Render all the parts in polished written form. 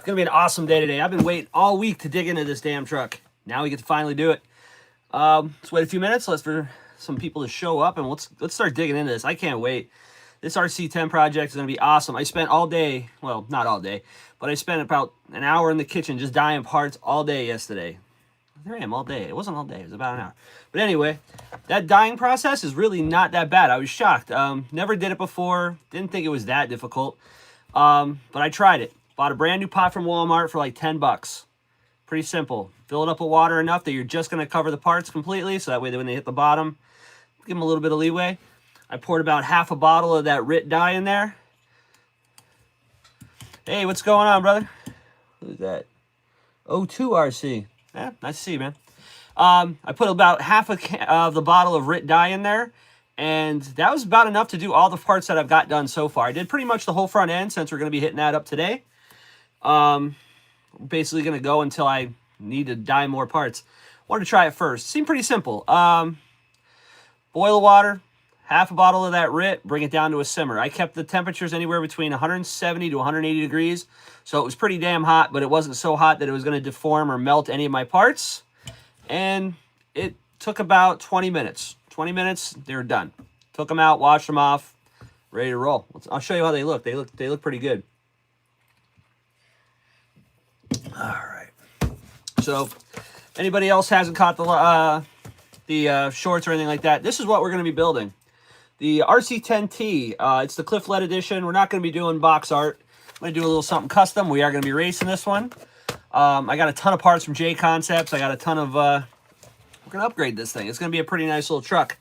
gonna be an awesome day today. I've been waiting all week to dig into this damn truck. Now we get to finally do it. Let's wait a few minutes. Let's for some people to show up, and let's start digging into this. I can't wait. This RC10 project is gonna be awesome. I spent all day, well, not all day, but I spent about an hour in the kitchen just dyeing parts all day yesterday. There I am all day. It wasn't all day. It was about an hour. But anyway, that dyeing process is really not that bad. I was shocked. Never did it before. Didn't think it was that difficult. But I tried it. Bought a brand new pot from Walmart for like 10 bucks. Pretty simple. Fill it up with water enough that you're just going to cover the parts completely. So that way when they hit the bottom, give them a little bit of leeway. I poured about half a bottle of that RC10t dye in there. Hey, what's going on, brother? Who's that? O2 RC. Yeah, nice to see you, man. I put about half of the bottle of RC10t dye in there. And that was about enough to do all the parts that I've got done so far. I did pretty much the whole front end since we're going to be hitting that up today. Basically going to go until I need to dye more parts. Wanted to try it first. Seemed pretty simple. Boil the water, half a bottle of that RC10t, bring it down to a simmer. I kept the temperatures anywhere between 170 to 180 degrees. So it was pretty damn hot, but it wasn't so hot that it was going to deform or melt any of my parts. And it took about 20 minutes. 20 minutes, they were done. Took them out, washed them off, ready to roll. I'll show you how they look. They look pretty good. All right. So, if anybody else hasn't caught the shorts or anything like that, this is what we're going to be building. The Rc10t. It's the Cliff Lett edition. We're not going to be doing box art. I'm going to do a little something custom. We are going to be racing this one. I got a ton of parts from J Concepts. I got a ton of... we're going to upgrade this thing. It's going to be a pretty nice little truck.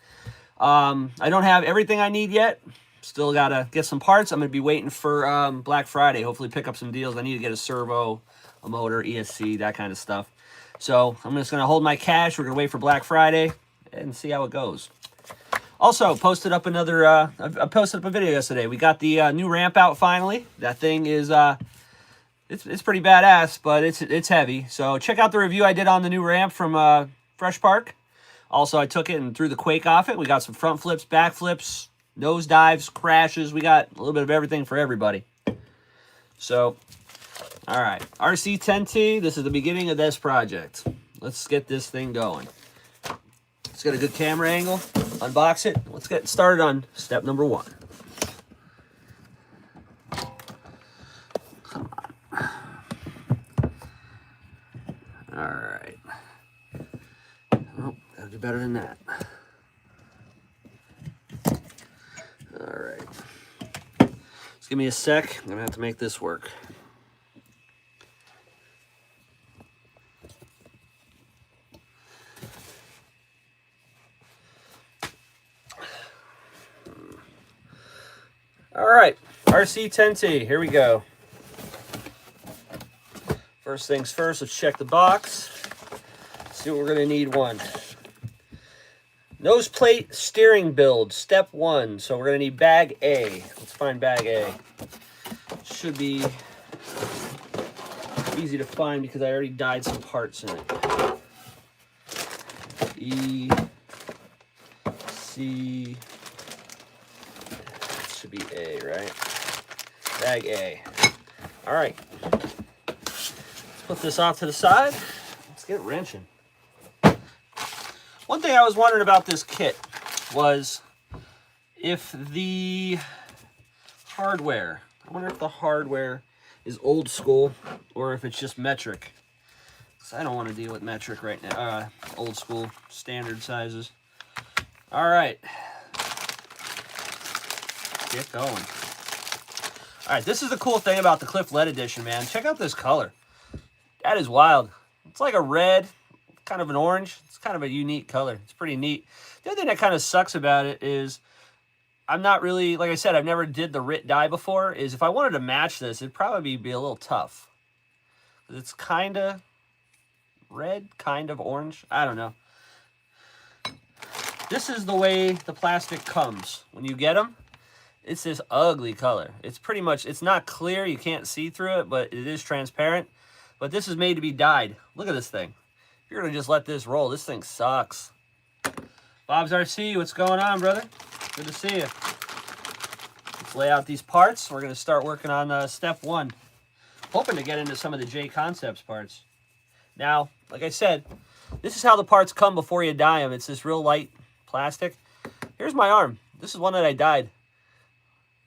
I don't have everything I need yet. Still got to get some parts. I'm going to be waiting for Black Friday. Hopefully pick up some deals. I need to get a servo, a motor, ESC, that kind of stuff. So I'm just going to hold my cash. We're going to wait for Black Friday and see how it goes. Also, posted up another, I posted up a video yesterday. We got the new ramp out finally. That thing is, it's pretty badass, but it's heavy. So check out the review I did on the new ramp from Fresh Park. Also, I took it and threw the quake off it. We got some front flips, back flips, nose dives, crashes. We got a little bit of everything for everybody. So, all right. Rc10t, this is the beginning of this project. Let's get this thing going. Let's get a good camera angle, unbox it. Let's get started on step number 1. Come on. All right. Oh, gotta do better than that. All right. Just give me a sec. I'm gonna have to make this work. All right, Rc10t, here we go. First things first, let's check the box. See what we're gonna need. One. Nose plate steering build, step 1. So we're gonna need bag A. Let's find bag A. Should be easy to find because I already dyed some parts in it. E, C, should be A, right? Bag A. All right. Let's put this off to the side. Let's get wrenching. One thing I was wondering about this kit was if the hardware, I wonder if the hardware is old school or if it's just metric. Because I don't want to deal with metric right now. Old school, standard sizes. All right. Get going. All right, this is the cool thing about the Cliff Lett edition, man. Check out this color. That is wild. It's like a red, kind of an orange. It's kind of a unique color. It's pretty neat. The other thing that kind of sucks about it is I'm not really, like I said, I've never did the RC10t dye before, is if I wanted to match this, it'd probably be a little tough. It's kind of red, kind of orange. I don't know. This is the way the plastic comes. When you get them, it's this ugly color. It's pretty much, it's not clear. You can't see through it, but it is transparent. But this is made to be dyed. Look at this thing. If you're going to just let this roll, this thing sucks. Bob's RC, what's going on, brother? Good to see you. Let's lay out these parts. We're going to start working on step 1. Hoping to get into some of the J Concepts parts. Now, like I said, this is how the parts come before you dye them. It's this real light plastic. Here's my arm. This is one that I dyed.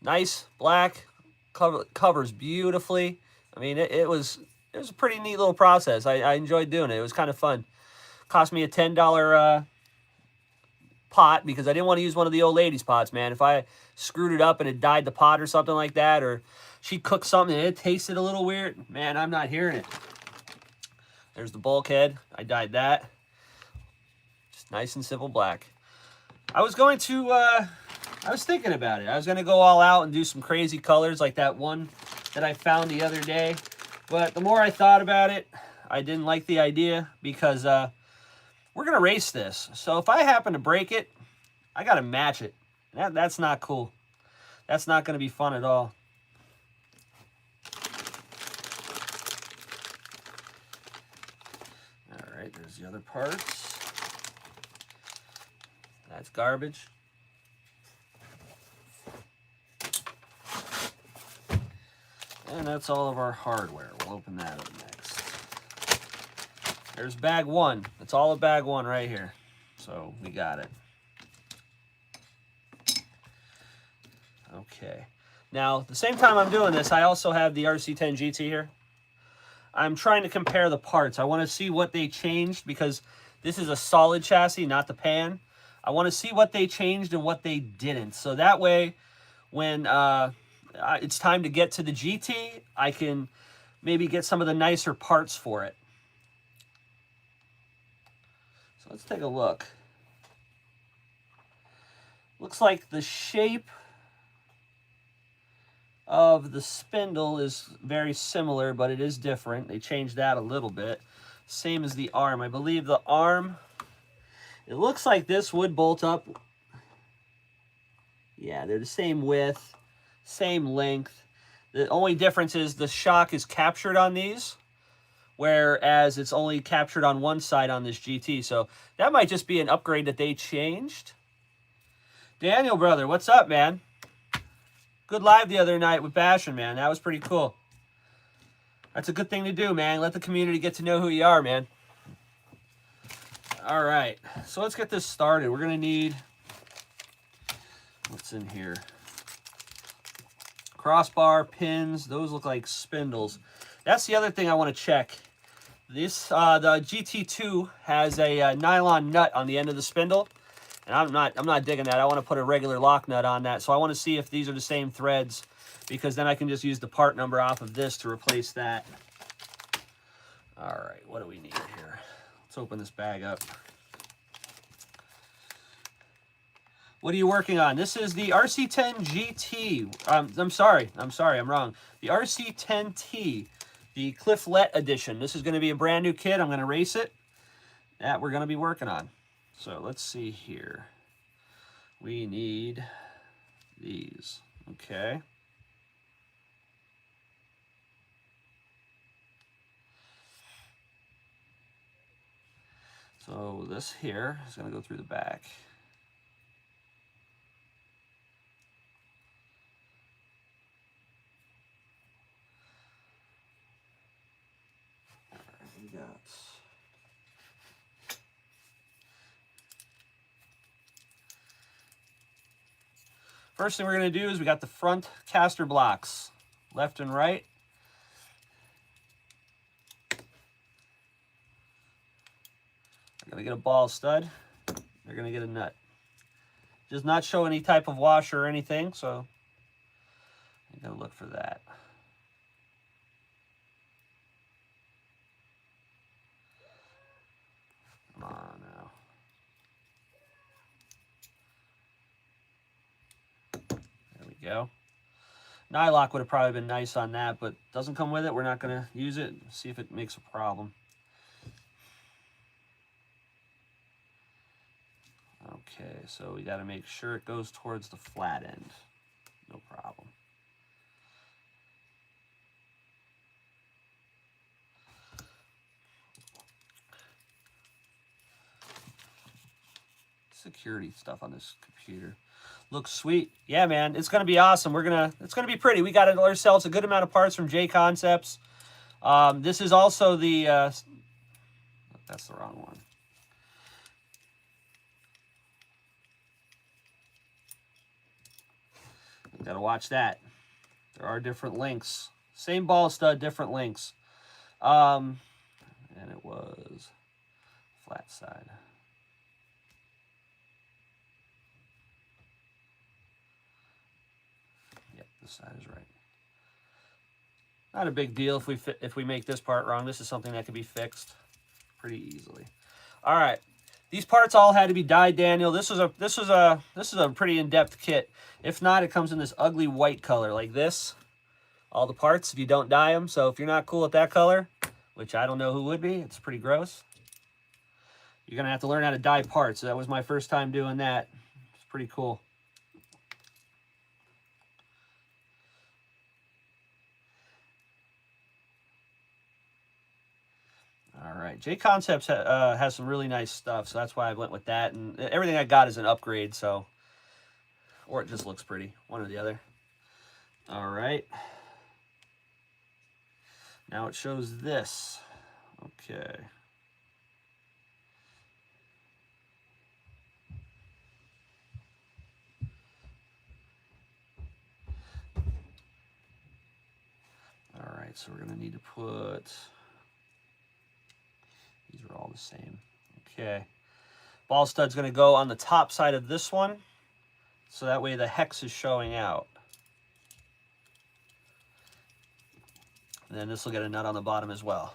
Nice, black, covers beautifully. I mean, it was a pretty neat little process. I enjoyed doing it. It was kind of fun. Cost me a $10 pot because I didn't want to use one of the old ladies' pots, man. If I screwed it up and it dyed the pot or something like that, or she cooked something and it tasted a little weird, man, I'm not hearing it. There's the bulkhead. I dyed that. Just nice and simple black. I was going to, I was thinking about it. I was going to go all out and do some crazy colors like that one that I found the other day. But the more I thought about it, I didn't like the idea because we're going to race this. So if I happen to break it, I got to match it. That's not cool. That's not going to be fun at all. All right, there's the other parts. That's garbage. And that's all of our hardware. We'll open that up next. There's bag one. It's all of bag one right here. So we got it. Okay. Now, at the same time I'm doing this, I also have the Rc10gt here. I'm trying to compare the parts. I want to see what they changed because this is a solid chassis, not the pan. I want to see what they changed and what they didn't. So that way, when it's time to get to the GT, I can maybe get some of the nicer parts for it. So let's take a look. Looks like the shape of the spindle is very similar, but it is different. They changed that a little bit. Same as the arm. I believe the arm, it looks like this would bolt up. Yeah, they're the same width, same length. The only difference is the shock is captured on these, whereas it's only captured on one side on this GT. So that might just be an upgrade that they changed. Daniel, brother, what's up, man? Good live the other night with Bastion, man. That was pretty cool. That's a good thing to do, man. Let the community get to know who you are, man. All right, so let's get this started. We're going to need, what's in here? Crossbar, pins. Those look like spindles. That's the other thing I want to check. This, the GT2 has a nylon nut on the end of the spindle. And I'm not digging that. I want to put a regular lock nut on that. So I want to see if these are the same threads, because then I can just use the part number off of this to replace that. All right, what do we need here? Let's open this bag up. What are you working on? This is the Rc10gt. I'm wrong. The Rc10t, the Cliff Lett edition. This is going to be a brand new kit. I'm going to race it. That we're going to be working on. So let's see here. We need these, okay. So this here is going to go through the back. All right, we got first thing we're going to do is we got the front caster blocks, left and right. They're going to get a ball stud. They're going to get a nut. Does not show any type of washer or anything, so you got to look for that. Come on now. Go. Nylock would have probably been nice on that, but doesn't come with it. We're not going to use it. See if it makes a problem. Okay, so we got to make sure it goes towards the flat end. No problem. Security stuff on this computer. Looks sweet. Yeah, man, it's going to be awesome. It's going to be pretty. We got ourselves a good amount of parts from J Concepts. This is also the, that's the wrong one. You gotta watch that. There are different links. Same ball stud, different links. And it was flat side. Yep, this side is right. Not a big deal if we make this part wrong. This is something that can be fixed pretty easily. All right, these parts all had to be dyed, Daniel. This is a pretty in-depth kit. If not, it comes in this ugly white color like this. All the parts, if you don't dye them. So if you're not cool with that color, which I don't know who would be, it's pretty gross. You're gonna have to learn how to dye parts. So that was my first time doing that. It's pretty cool. All right, J Concepts has some really nice stuff, so that's why I went with that. And everything I got is an upgrade, so, or it just looks pretty, one or the other. All right. Now it shows this. Okay. All right, so we're gonna need to put, these are all the same. Okay. Ball stud's gonna go on the top side of this one, so that way the hex is showing out. And then this will get a nut on the bottom as well.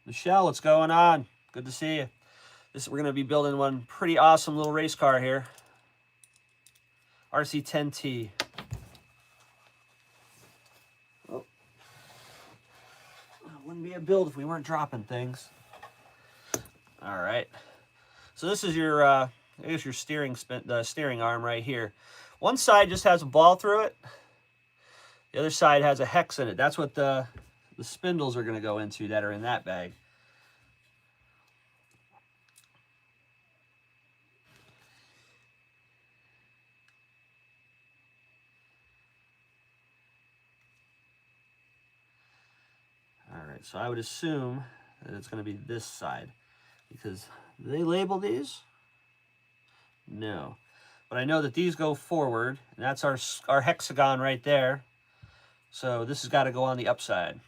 Michelle, what's going on? Good to see you. We're going to be building one pretty awesome little race car here. Rc10t. Oh. Wouldn't be a build if we weren't dropping things. All right. So this is your, I guess your the steering arm right here. One side just has a ball through it. The other side has a hex in it. That's what the spindles are going to go into that are in that bag. All right, so I would assume that it's going to be this side because do they label these? No. But I know that these go forward, and that's our hexagon right there. So this has got to go on the upside.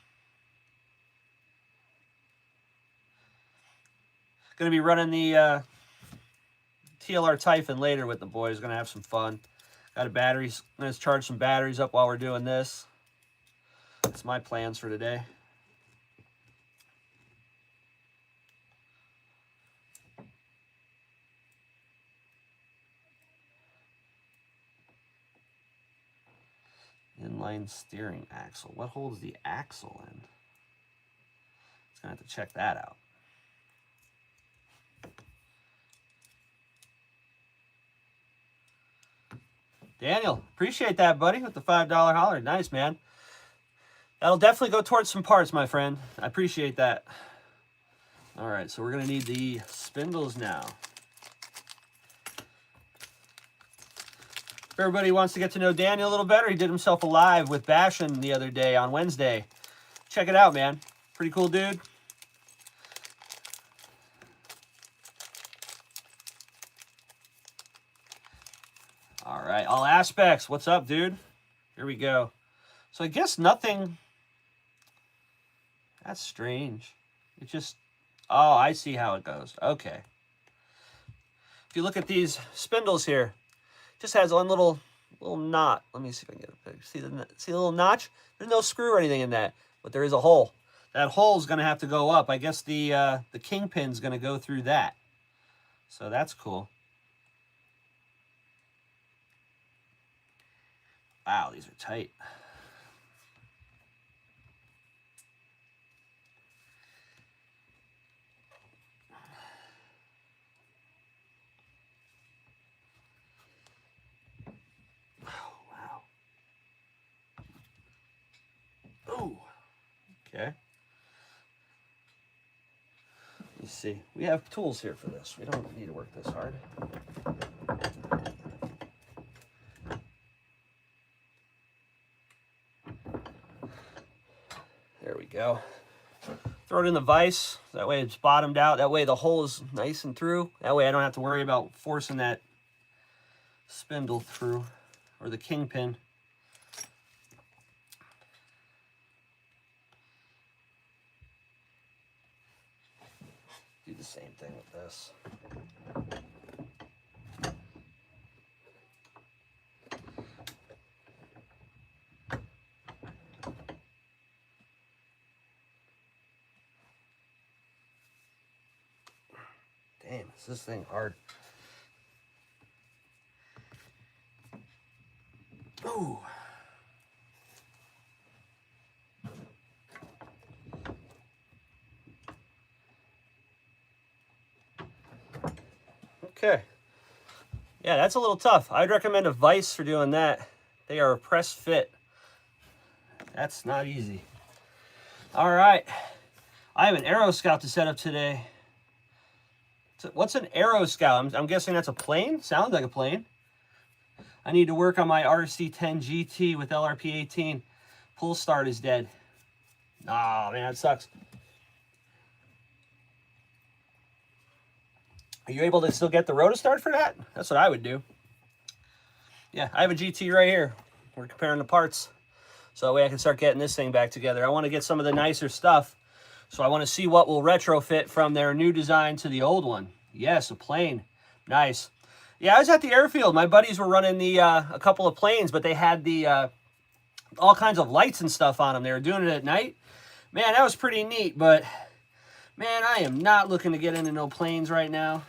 Going to be running the TLR Typhon later with the boys. Going to have some fun. Got a batteries. Going to charge some batteries up while we're doing this. That's my plans for today. Inline steering axle. What holds the axle in? It's going to have to check that out. Daniel, appreciate that, buddy, with the $5 holler. Nice, man. That'll definitely go towards some parts, my friend. I appreciate that. All right, so we're going to need the spindles now. If everybody wants to get to know Daniel a little better, he did himself a live with Bashin the other day on Wednesday. Check it out, man. Pretty cool dude. All right, all aspects. What's up, dude? Here we go. So I guess nothing. That's strange. It just, oh, I see how it goes. Okay. If you look at these spindles here, just has one little knot. Let me see if I can get a picture. See the little notch? There's no screw or anything in that, but there is a hole. That hole is going to have to go up. I guess the kingpin's going to go through that. So that's cool. Wow, these are tight. Oh, okay. Let's see. We have tools here for this. We don't need to work this hard. There we go. Throw it in the vise. That way it's bottomed out. That way the hole is nice and through. That way I don't have to worry about forcing that spindle through, or the kingpin. Do the same thing with this. Damn, is this thing hard? Ooh. Okay. Yeah, that's a little tough. I'd recommend a vise for doing that. They are a press fit. That's not easy. All right. I have an Aero Scout to set up today. What's an Aero Scout? I'm guessing that's a plane? Sounds like a plane. I need to work on my Rc10gt with LRP18. Pull start is dead. Oh, man, that sucks. Are you able to still get the rotostart for that? That's what I would do. Yeah, I have a GT right here. We're comparing the parts. So that way I can start getting this thing back together. I want to get some of the nicer stuff. So I want to see what will retrofit from their new design to the old one. Yes, a plane. Nice. Yeah, I was at the airfield. My buddies were running the a couple of planes, but they had the all kinds of lights and stuff on them. They were doing it at night. Man, that was pretty neat, but man, I am not looking to get into no planes right now.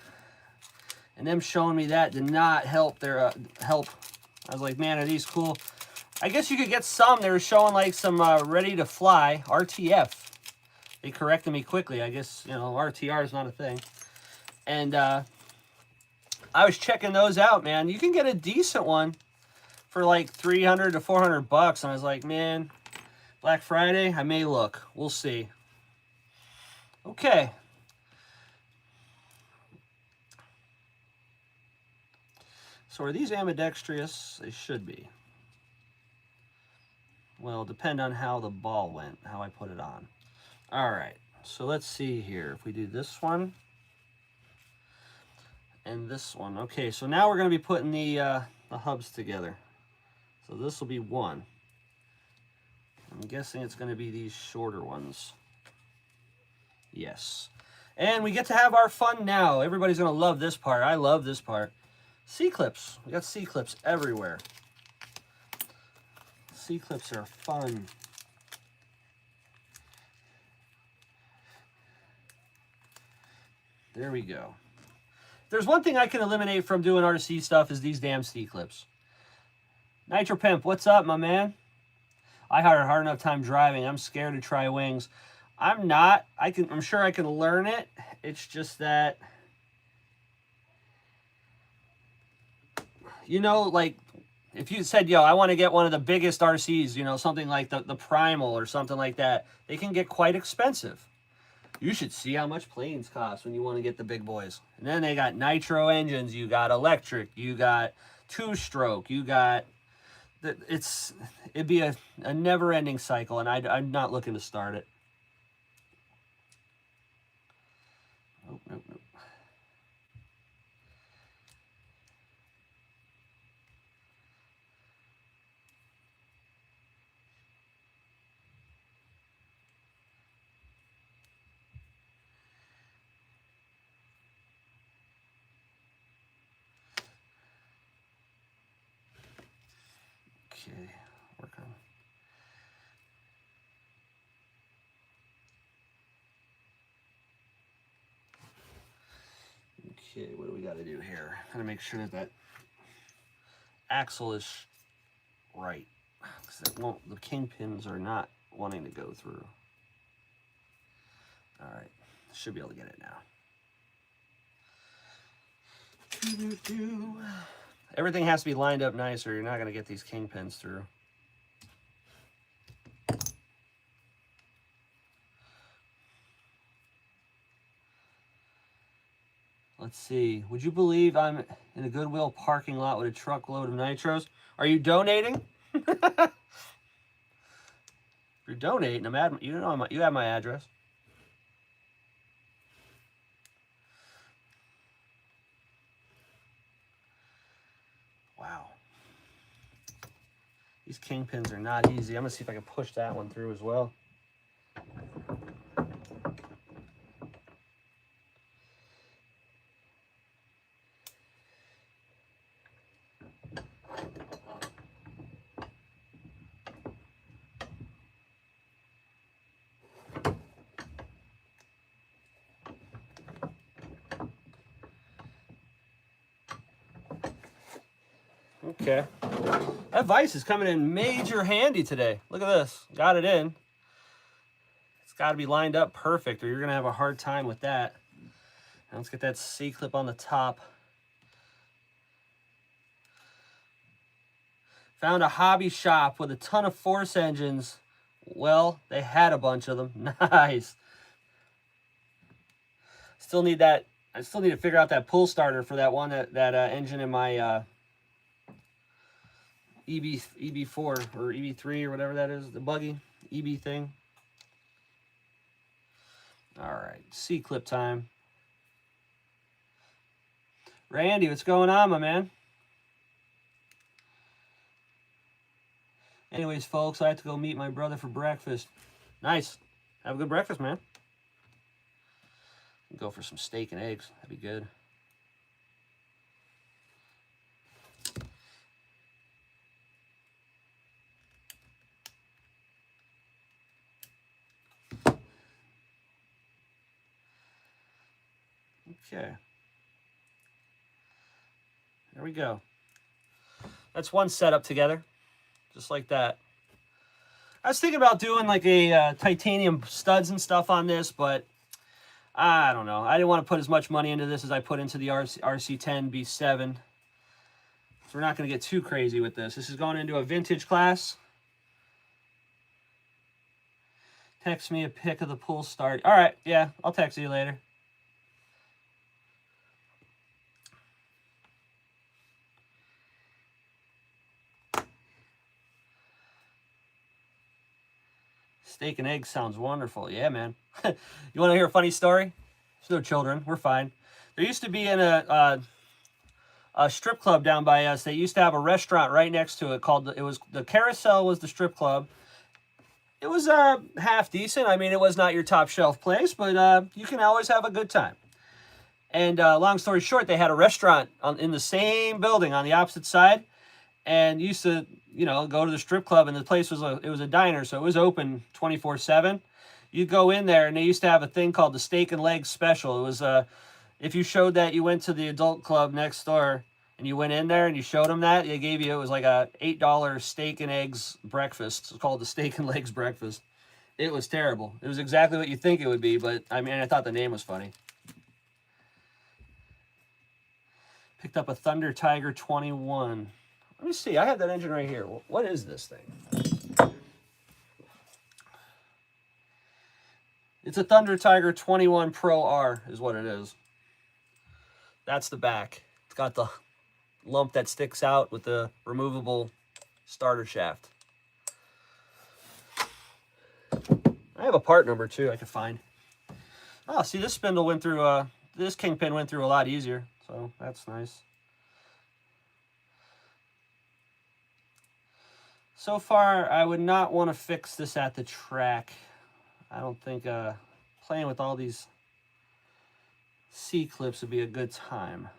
And them showing me that did not help their help. I was like, man, are these cool? I guess you could get some. They were showing like some ready to fly RTF. They corrected me quickly. I guess, you know, RTR is not a thing. And I was checking those out, man. You can get a decent one for like 300 to 400 bucks. And I was like, man, Black Friday, I may look. We'll see. Okay. So are these ambidextrous? They should be. Well, depend on how the ball went, how I put it on. All right, so let's see here. If we do this one and this one. Okay, so now we're going to be putting the hubs together. So this will be one. I'm guessing it's going to be these shorter ones. Yes. And we get to have our fun now. Everybody's going to love this part. I love this part. C-clips. We got C-clips everywhere. C-clips are fun. There we go. There's one thing I can eliminate from doing RC stuff is these damn C-clips. Nitro Pimp, what's up, my man? I had a hard enough time driving. I'm scared to try wings. I'm not. I'm sure I can learn it. It's just that, you know, like, if you said, yo, I want to get one of the biggest RCs, you know, something like the Primal or something like that, they can get quite expensive. You should see how much planes cost when you want to get the big boys. And then they got nitro engines, you got electric, you got two-stroke, you got... It'd be a never-ending cycle, and I'm not looking to start it. Nope, nope, nope. Okay, work on. Okay, what do we got to do here? Gotta make sure that that axle is right, because it won't. The kingpins are not wanting to go through. All right, should be able to get it now. Everything has to be lined up nice or you're not going to get these kingpins through. Let's see. Would you believe I'm in a Goodwill parking lot with a truckload of nitros? Are you donating? If you're donating, you have my address. Wow. These kingpins are not easy. I'm gonna see if I can push that one through as well. Okay. That vise is coming in major handy today. Look at this. Got it in. It's got to be lined up perfect or you're going to have a hard time with that. Now let's get that C-clip on the top. Found a hobby shop with a ton of force engines. Well, they had a bunch of them. Nice. Still need that. I still need to figure out that pull starter for that one, that engine in my EB4 or EB3 or whatever that is, the buggy EB thing. All right, C-clip time. Randy, what's going on, my man? Anyways, folks, I have to go meet my brother for breakfast. Nice. Have a good breakfast, man. Go for some steak and eggs. That'd be good. Okay. There we go. That's one setup together. Just like that. I was thinking about doing like a titanium studs and stuff on this, but I don't know. I didn't want to put as much money into this as I put into the Rc10 B7. So we're not going to get too crazy with this. This is going into a vintage class. Text me a pic of the pull start. All right, yeah, I'll text you later. Steak and eggs sounds wonderful. Yeah, man. You want to hear a funny story? There's no children. We're fine. There used to be in a strip club down by us. They used to have a restaurant right next to it called, the Carousel was the strip club. It was half decent. I mean, it was not your top shelf place, but you can always have a good time. And long story short, they had a restaurant in the same building on the opposite side. And used to, you know, go to the strip club, and the place was it was a diner, so it was open 24/7. You'd go in there, and they used to have a thing called the steak and legs special. It was if you showed that you went to the adult club next door, and you went in there and you showed them that, they gave you, it was like a $8 steak and eggs breakfast. It's called the steak and legs breakfast. It was terrible. It was exactly what you think it would be, but I mean, I thought the name was funny. Picked up a Thunder Tiger 21. Let me see. I have that engine right here. What is this thing? It's a Thunder Tiger 21 Pro R is what it is. That's the back. It's got the lump that sticks out with the removable starter shaft. I have a part number too I could find. Oh, see, this spindle went through, this kingpin went through a lot easier. So that's nice. So far, I would not want to fix this at the track. I don't think playing with all these C-clips would be a good time.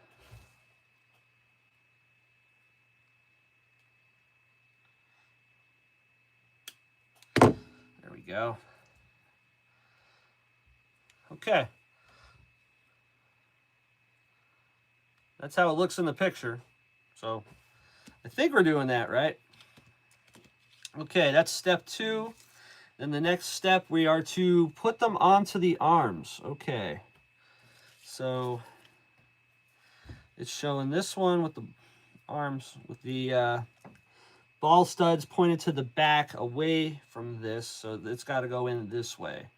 There we go. Okay. That's how it looks in the picture. So I think we're doing that right. Okay, that's step 2. Then the next step, we are to put them onto the arms. Okay. So it's showing this one with the arms, with the ball studs pointed to the back away from this. So it's got to go in this way.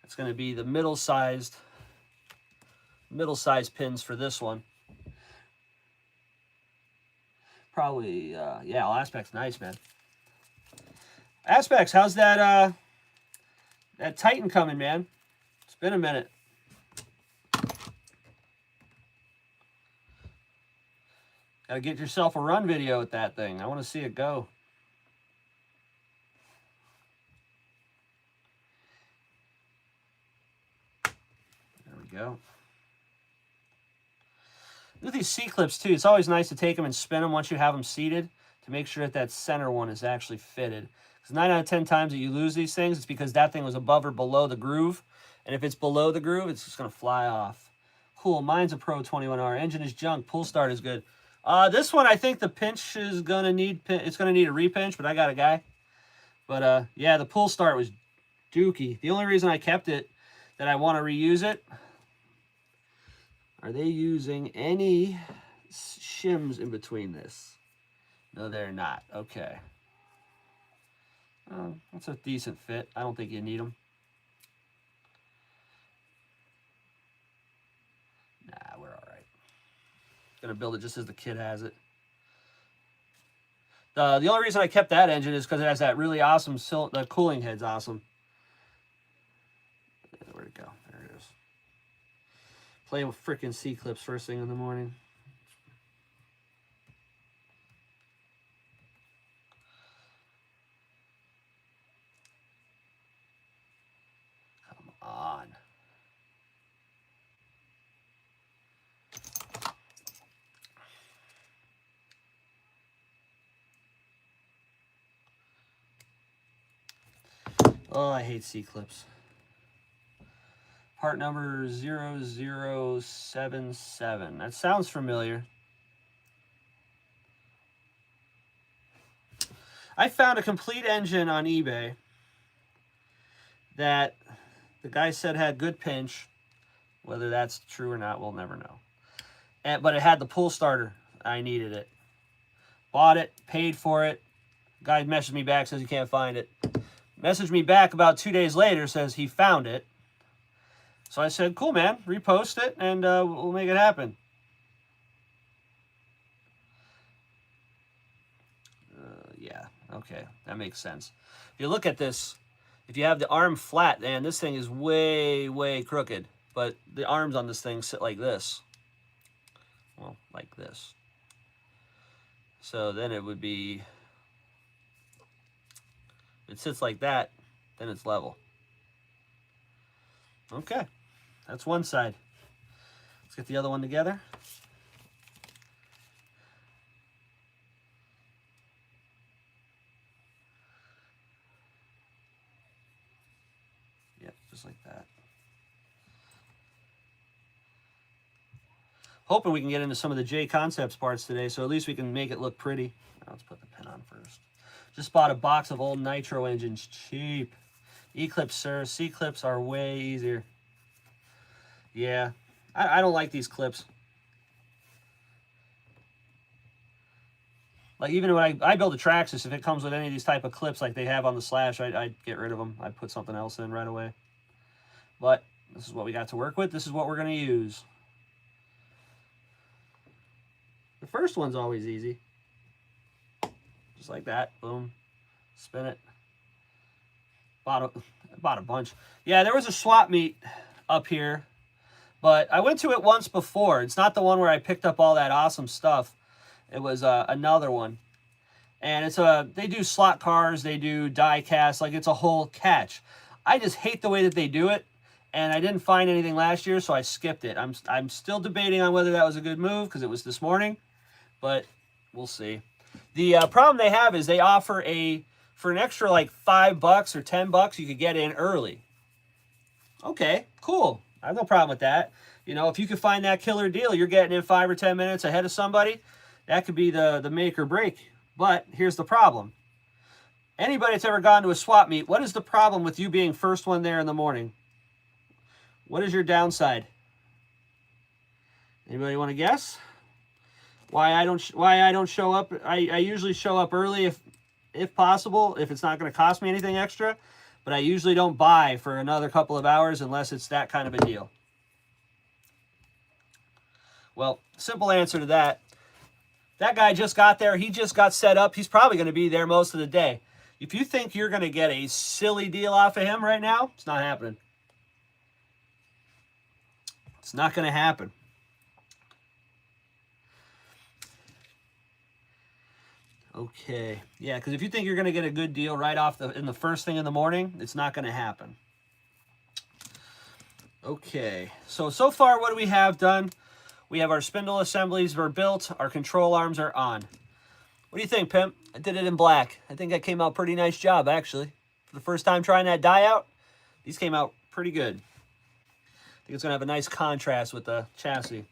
It's going to be the middle-sized pins for this one. Probably, yeah, all aspects nice, man. Aspects, how's that that Titan coming, man? It's been a minute. Gotta get yourself a run video with that thing. I want to see it go. There we go. With these C-clips too, it's always nice to take them and spin them once you have them seated to make sure that that center one is actually fitted. Because 9 out of 10 times that you lose these things, it's because that thing was above or below the groove. And if it's below the groove, it's just going to fly off. Cool. Mine's a Pro 21R. Engine is junk. Pull start is good. This one, I think the pinch is going to need, it's going to need a repinch, but I got a guy. But yeah, the pull start was dookie. The only reason I kept it, that I want to reuse it, are they using any shims in between this? No, they're not. Okay. That's a decent fit. I don't think you need them. Nah, we're all right. Gonna build it just as the kid has it. The only reason I kept that engine is because it has that really awesome, the cooling head's awesome. Where'd it go? There it is. Playing with freaking C-clips first thing in the morning. Come on. Oh, I hate C-clips. Part number 0077. That sounds familiar. I found a complete engine on eBay that the guy said had good pinch. Whether that's true or not, we'll never know. But it had the pull starter. I needed it. Bought it, paid for it. Guy messaged me back, says he can't find it. Messaged me back about 2 days later, says he found it. So I said, cool, man, repost it, and we'll make it happen. Yeah, okay, that makes sense. If you look at this, if you have the arm flat, man, this thing is way, way crooked. But the arms on this thing sit like this. Well, like this. So then it would be, if it sits like that, then it's level. Okay, that's one side. Let's get the other one together. Yep, just like that. Hoping we can get into some of the J Concepts parts today, so at least we can make it look pretty. Now let's put the pin on first. Just bought a box of old nitro engines, cheap. E-clips, sir. C-clips are way easier. Yeah, I don't like these clips. Like, even when I build a Traxxas, if it comes with any of these type of clips like they have on the Slash, I'd get rid of them. I'd put something else in right away. But this is what we got to work with. This is what we're going to use. The first one's always easy. Just like that. Boom. Spin it. Bought a bunch. Yeah, there was a swap meet up here, but I went to it once before. It's not the one where I picked up all that awesome stuff. It was another one. And it's they do slot cars, they do die cast, like it's a whole catch. I just hate the way that they do it, and I didn't find anything last year, so I skipped it. I'm still debating on whether that was a good move, because it was this morning, but we'll see. The problem they have is they offer for an extra like $5 or $10, you could get in early. Okay, cool. I have no problem with that. You know, if you could find that killer deal, you're getting in 5 or 10 minutes ahead of somebody. That could be the make or break. But here's the problem. Anybody that's ever gone to a swap meet, what is the problem with you being first one there in the morning? What is your downside? Anybody want to guess? Why I don't show up? I usually show up early if possible, if it's not going to cost me anything extra. But I usually don't buy for another couple of hours unless it's that kind of a deal. Well, simple answer to that. That guy just got there. He just got set up. He's probably going to be there most of the day. If you think you're going to get a silly deal off of him right now, it's not happening. It's not going to happen. Okay. Yeah, because if you think you're going to get a good deal right off in the first thing in the morning, it's not going to happen. Okay. So far, what do we have done? We have our spindle assemblies are built. Our control arms are on. What do you think, Pimp? I did it in black. I think that came out pretty nice job, actually. For the first time trying that die out, these came out pretty good. I think it's going to have a nice contrast with the chassis.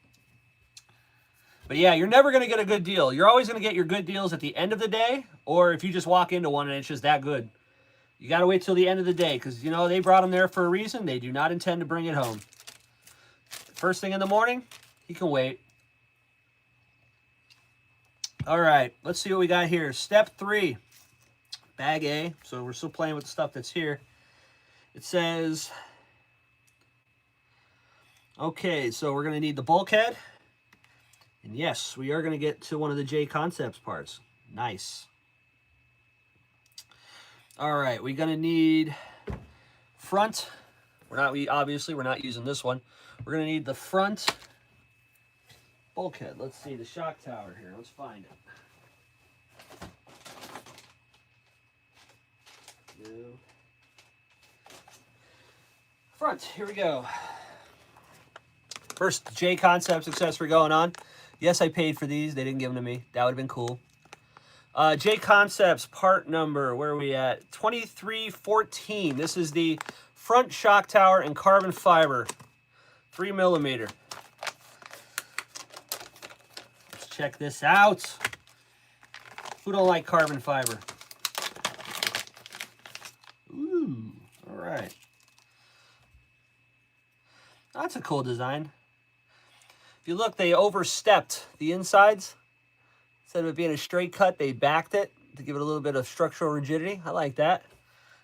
But yeah, you're never going to get a good deal. You're always going to get your good deals at the end of the day, or if you just walk into one and it's just that good. You got to wait till the end of the day because, you know, they brought them there for a reason. They do not intend to bring it home. First thing in the morning, he can wait. All right, let's see what we got here. Step 3, bag A. So we're still playing with the stuff that's here. It says, okay, so we're going to need the bulkhead. And yes, we are going to get to one of the J Concepts parts. Nice. All right, we're going to need front. Obviously, we're not using this one. We're going to need the front bulkhead. Let's see the shock tower here. Let's find it. New. Front, here we go. First J Concepts accessory going on. Yes, I paid for these. They didn't give them to me. That would have been cool. J Concepts part number, where are we at? 2314. This is the front shock tower in carbon fiber. 3mm. Let's check this out. Who don't like carbon fiber? Ooh, all right. That's a cool design. If you look, they overstepped the insides. Instead of it being a straight cut, they backed it to give it a little bit of structural rigidity. I like that.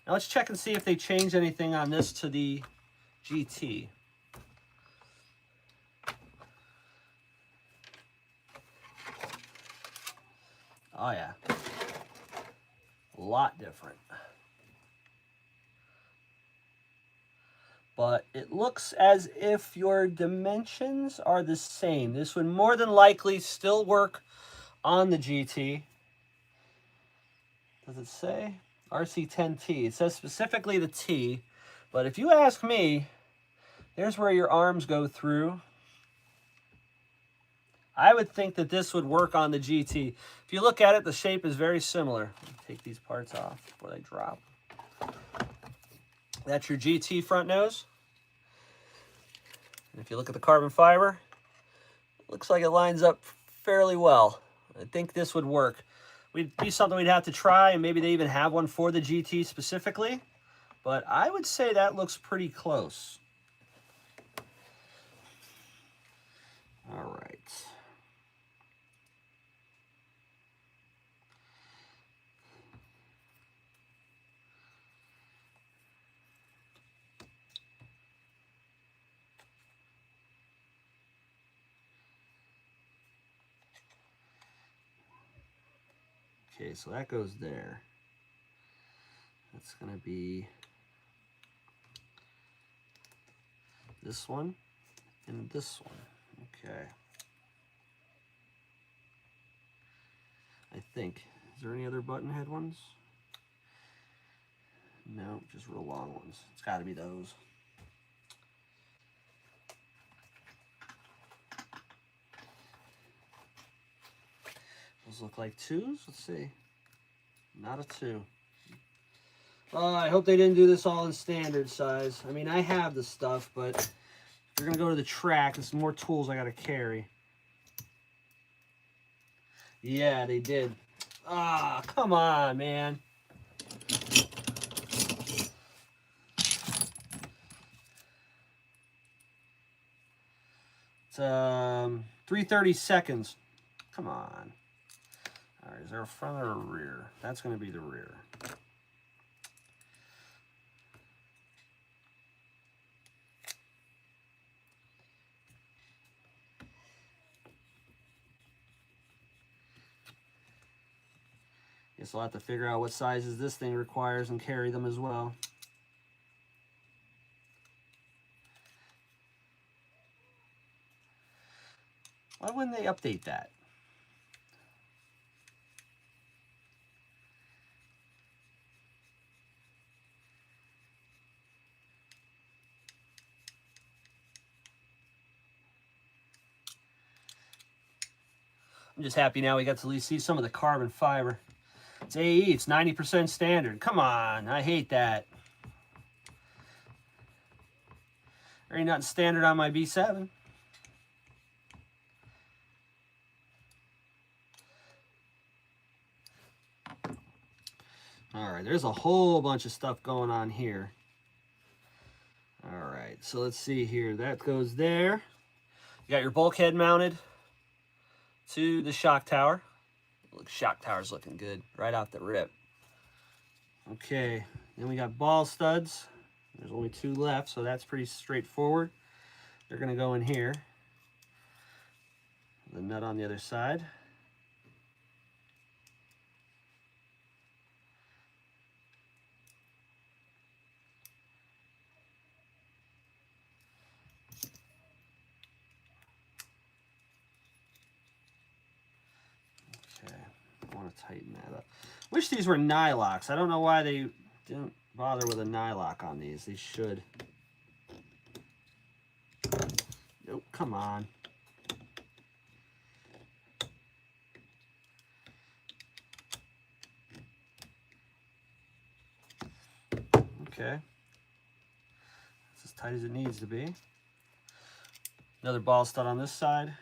Now let's check and see if they changed anything on this to the GT. Oh yeah, a lot different. But it looks as if your dimensions are the same. This would more than likely still work on the GT. Does it say? Rc10t. It says specifically the T. But if you ask me, there's where your arms go through. I would think that this would work on the GT. If you look at it, the shape is very similar. Take these parts off before they drop. That's your GT front nose. And if you look at the carbon fiber, it looks like it lines up fairly well. I think this would work. Would be something we'd have to try, and maybe they even have one for the GT specifically. But I would say that looks pretty close. All right. Okay, so that goes there. That's going to be this one and this one. Okay. I think. Is there any other button head ones? No, just real long ones. It's got to be those. Those look like 2s. Let's see. Not a 2. Well, I hope they didn't do this all in standard size. I mean, I have the stuff, but if you're going to go to the track, there's more tools I got to carry. Yeah, they did. Ah, come on, man. It's 330 seconds. Come on. All right, is there a front or a rear? That's going to be the rear. Guess I'll have to figure out what sizes this thing requires and carry them as well. Why wouldn't they update that? I'm just happy now we got to at least see some of the carbon fiber. It's AE, it's 90% standard. Come on, I hate that. There ain't nothing standard on my B7. All right, there's a whole bunch of stuff going on here. All right, so let's see here. That goes there. You got your bulkhead mounted to the shock tower. Look, shock tower's looking good right off the rip. Okay, then we got ball studs. There's only 2 left, so that's pretty straightforward. They're gonna go in here. The nut on the other side. Okay, I want to tighten that up. Wish these were nylocks. I don't know why they didn't bother with a nylock on these. They should. Nope, come on. Okay. It's as tight as it needs to be. Another ball stud on this side.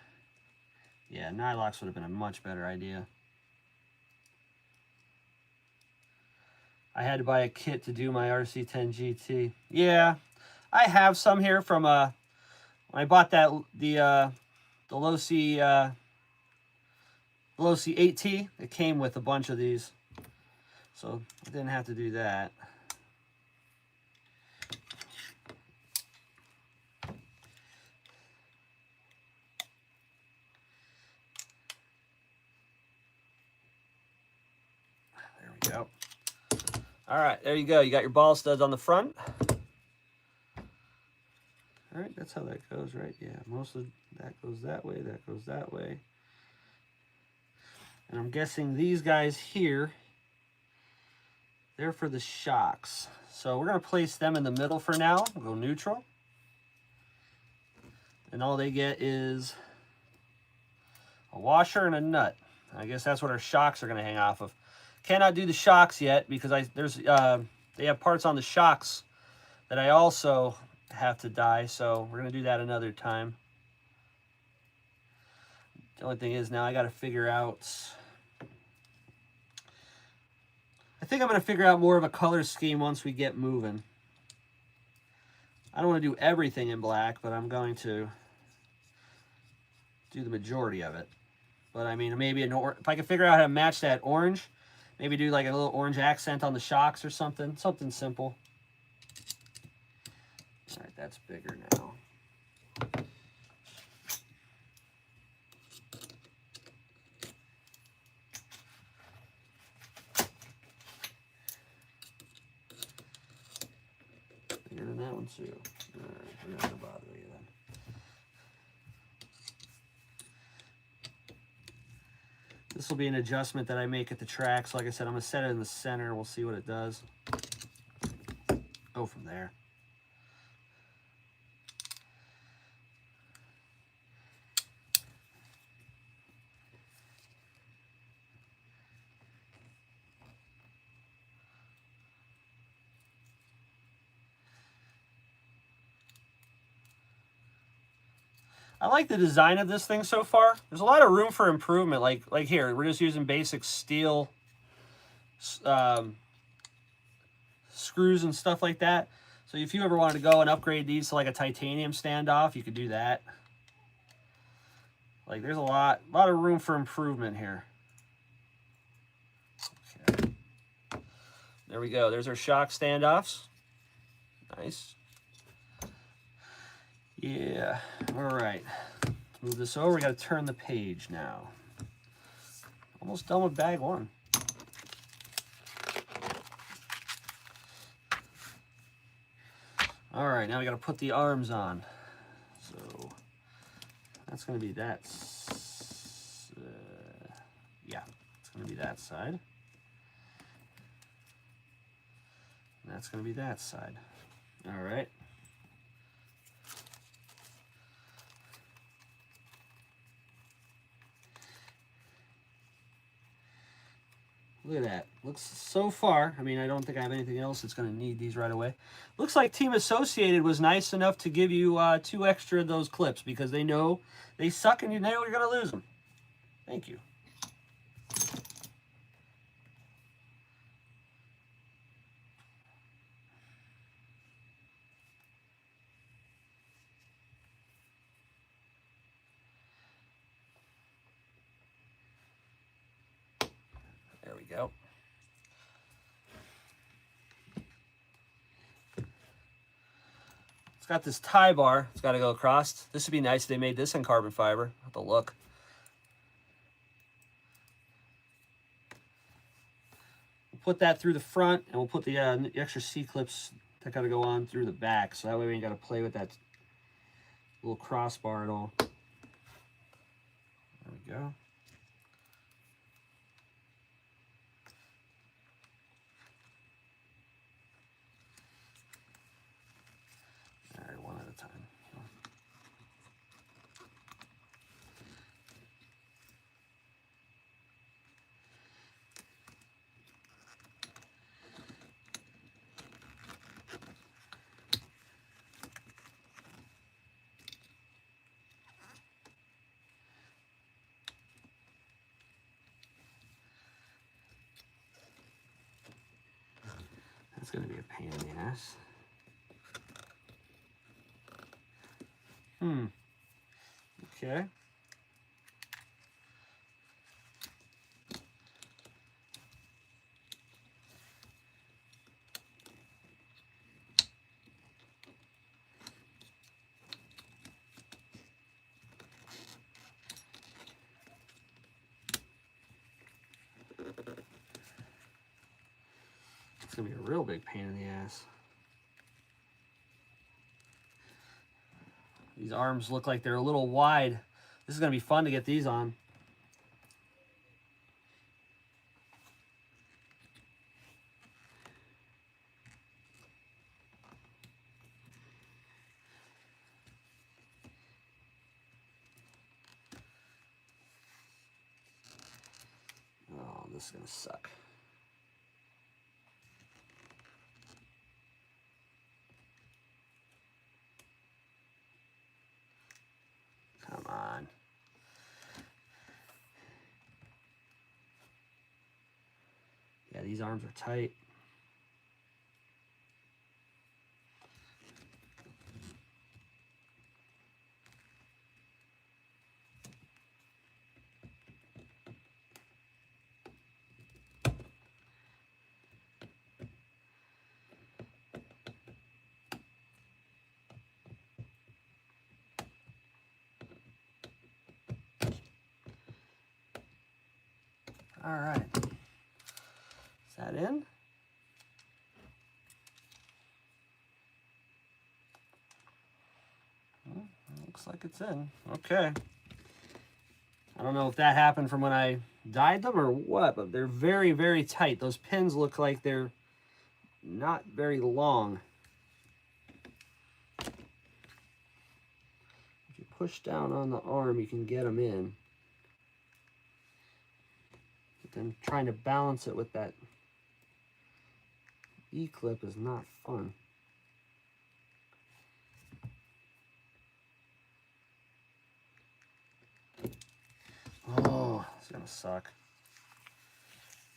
Yeah, nylocks would have been a much better idea. I had to buy a kit to do my Rc10gt. Yeah, I have some here from when I bought that the Rc10t. It came with a bunch of these, so I didn't have to do that. There we go. All right, there you go. You got your ball studs on the front. All right, that's how that goes, right? Yeah, most of that goes that way, that goes that way. And I'm guessing these guys here, they're for the shocks. So we're gonna place them in the middle for now. We'll go neutral. And all they get is a washer and a nut. I guess that's what our shocks are gonna hang off of. Cannot do the shocks yet because they have parts on the shocks that I also have to dye, so we're gonna do that another time. The only thing is now I gotta figure out, I think I'm gonna figure out more of a color scheme once we get moving. I don't want to do everything in black, but I'm going to do the majority of it. But I mean, maybe if I can figure out how to match that orange, maybe do like a little orange accent on the shocks or something. Something simple. All right, that's bigger now. Bigger than that one too. All right, we're not gonna bother you then. This will be an adjustment that I make at the track. So like I said, I'm gonna set it in the center. We'll see what it does. Go from there. I like the design of this thing so far. There's a lot of room for improvement. Like here, we're just using basic steel screws and stuff like that. So if you ever wanted to go and upgrade these to like a titanium standoff, you could do that. Like there's a lot of room for improvement here. Okay. There we go. There's our shock standoffs. Nice. Yeah, all right. Let's move this over. We got to turn the page now. Almost done with bag one. All right, now we got to put the arms on. So that's going to be that. Yeah, it's going to be that side. And that's going to be that side. All right. Look at that. Looks so far, I mean, I don't think I have anything else that's going to need these right away. Looks like Team Associated was nice enough to give you 2 extra of those clips because they know they suck and you know you're going to lose them. Thank you. There we go. It's got this tie bar. It's got to go across. This would be nice if they made this in carbon fiber. Have to look. We'll put that through the front, and we'll put the extra C-clips that got to go on through the back, so that way we ain't got to play with that little crossbar at all. There we go. All right, one at a time. That's going to be a pain in the ass. Okay. It's going to be a real big pain in the ass. These arms look like they're a little wide. This is going to be fun to get these on. Oh, this is going to suck. Come on. Yeah, these arms are tight. All right. Is that in? Well, looks like it's in. Okay. I don't know if that happened from when I dyed them or what, but they're very, very tight. Those pins look like they're not very long. If you push down on the arm, you can get them in. But then trying to balance it with that E-clip is not fun. Oh, it's gonna suck.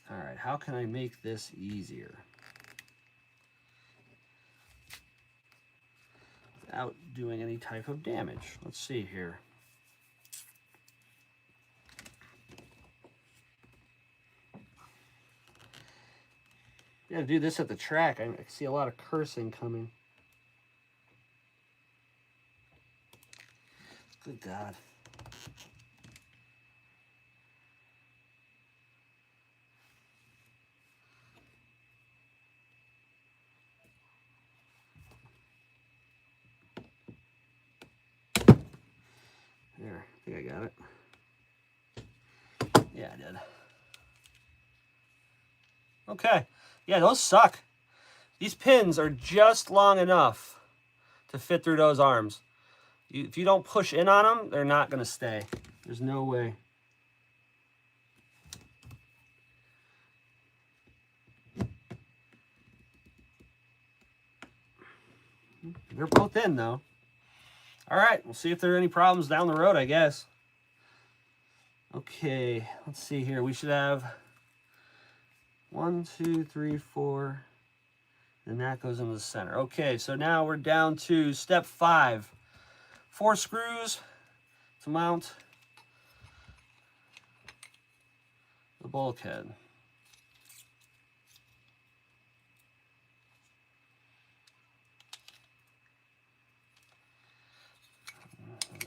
All right, how can I make this easier without doing any type of damage? Let's see here. You gotta do this at the track. I see a lot of cursing coming. Good God. Okay. Yeah, those suck. These pins are just long enough to fit through those arms. If you don't push in on them, they're not going to stay. There's no way. They're both in, though. All right, we'll see if there are any problems down the road, I guess. Okay, let's see here. We should have 1, 2, 3, 4, and that goes into the center. Okay, so now we're down to step 5. 4 screws to mount the bulkhead.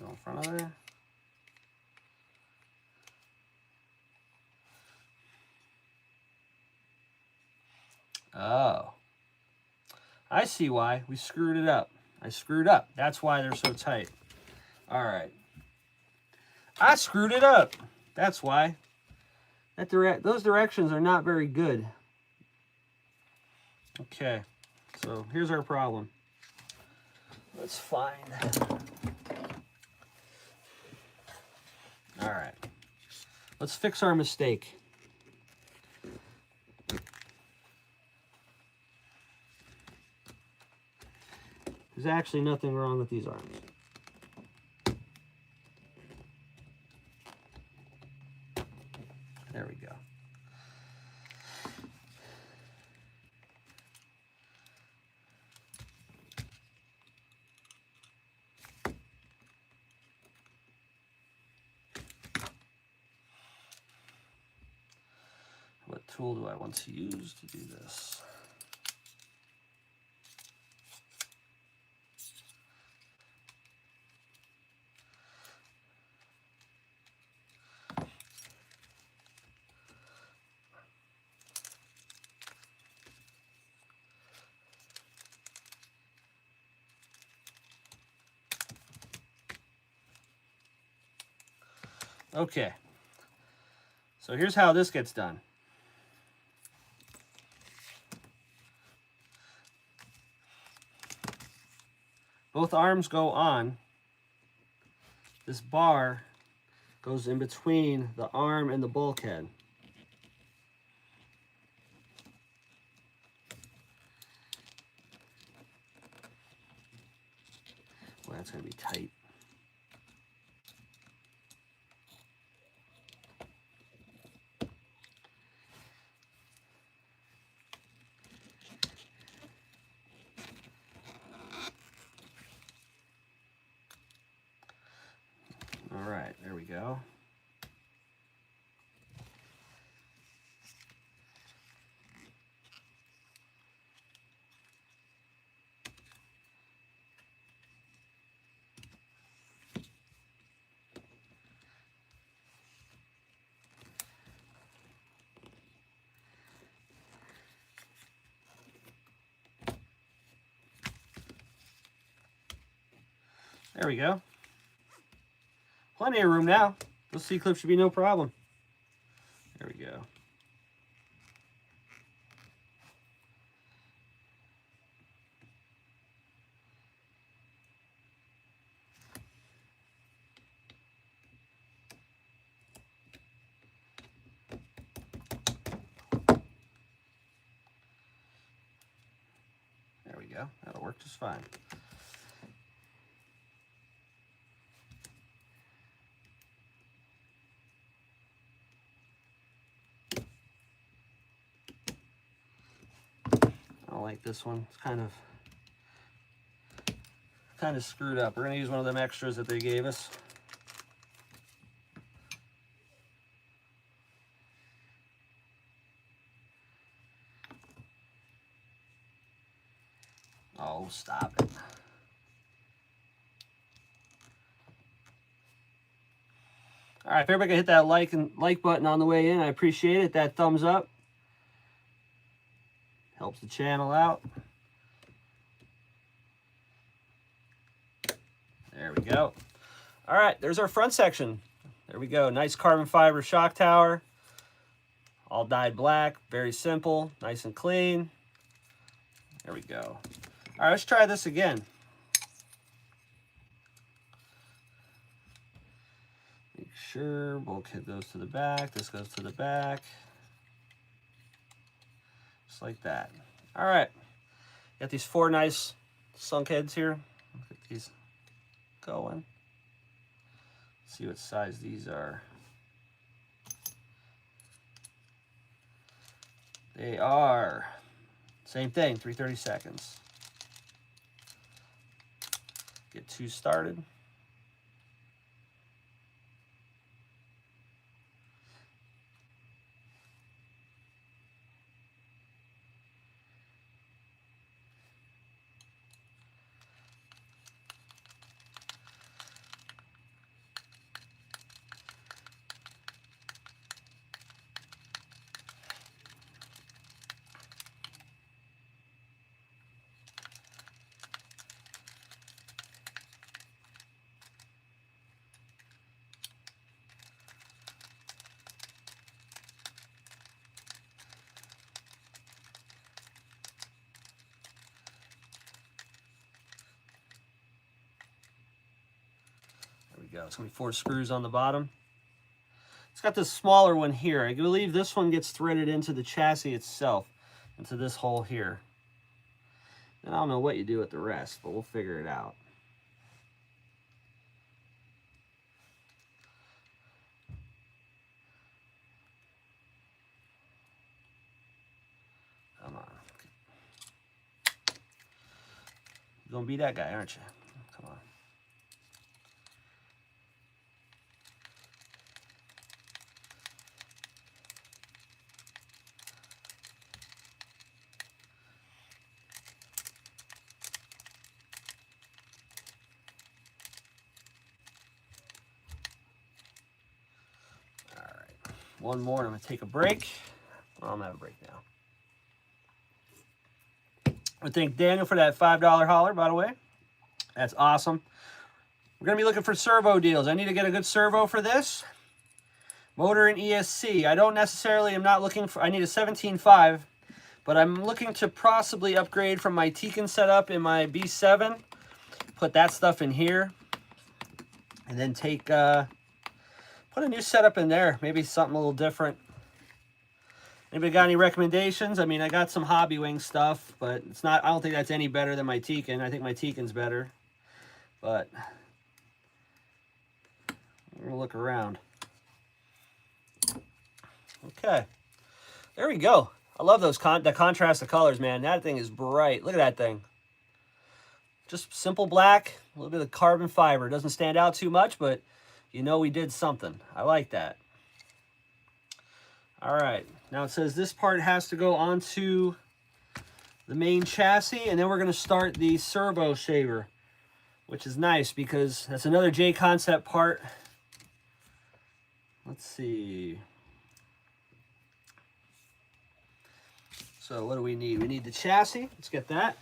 Go in front of there. Oh, I see why. We screwed it up. I screwed up. That's why they're so tight. All right. I screwed it up. That's why. Those directions are not very good. Okay, so here's our problem. Let's find. All right. Let's fix our mistake. There's actually nothing wrong with these arms. There we go. What tool do I want to use to do this? Okay, so here's how this gets done. Both arms go on. This bar goes in between the arm and the bulkhead. Well, that's going to be tight. All right, there we go. There we go. Plenty of room now. This C-clip should be no problem. There we go. There we go. That'll work just fine. I don't like this one. It's kind of screwed up. We're gonna use one of them extras that they gave us. Oh, stop it. All right, if everybody can hit that like button on the way in, I appreciate it. That thumbs up helps the channel out. There we go. All right, there's our front section. There we go. Nice carbon fiber shock tower. all dyed black, very simple, nice and clean. There we go. All right, let's try this again. Make sure bulkhead goes to the back, this goes to the back. Just like that. All right, got these 4 nice sunk heads here. Look at these going. See what size these are. They are, same thing, 3/30 seconds. Get 2 started. Go. It's going to be 4 screws on the bottom. It's got this smaller one here. I believe this one gets threaded into the chassis itself, into this hole here. And I don't know what you do with the rest, but we'll figure it out. Come on. You're going to be that guy, aren't you? Come on. One more, and I'm going to take a break. Well, I'm going to have a break now. I thank Daniel for that $5 holler, by the way. That's awesome. We're going to be looking for servo deals. I need to get a good servo for this. Motor and ESC. I don't necessarily, I'm not looking for, I need a 17.5, but I'm looking to possibly upgrade from my Tekin setup in my B7. Put that stuff in here. And then take, put a new setup in there. Maybe something a little different. Anybody got any recommendations? I mean, I got some Hobby Wing stuff, but it's not, I don't think that's any better than my Tekin. I think my Tekin's better. But we're gonna look around. Okay. There we go. I love those the contrast of colors, man. That thing is bright. Look at that thing. Just simple black, a little bit of carbon fiber. Doesn't stand out too much, but you know we did something. I like that. All right, now it says this part has to go onto the main chassis, and then we're gonna start the servo shaver, which is nice because that's another J-Concept part. Let's see. So what do we need? We need the chassis. Let's get that.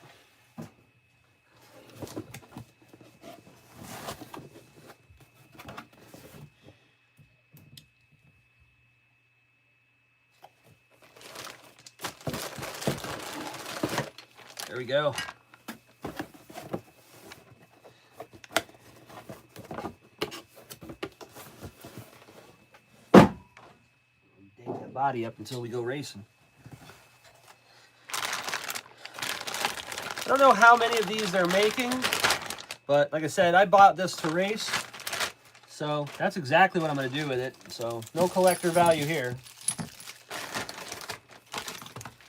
There we go. Dang that body up until we go racing. I don't know how many of these they're making, but like I said, I bought this to race, so that's exactly what I'm going to do with it. So no collector value here.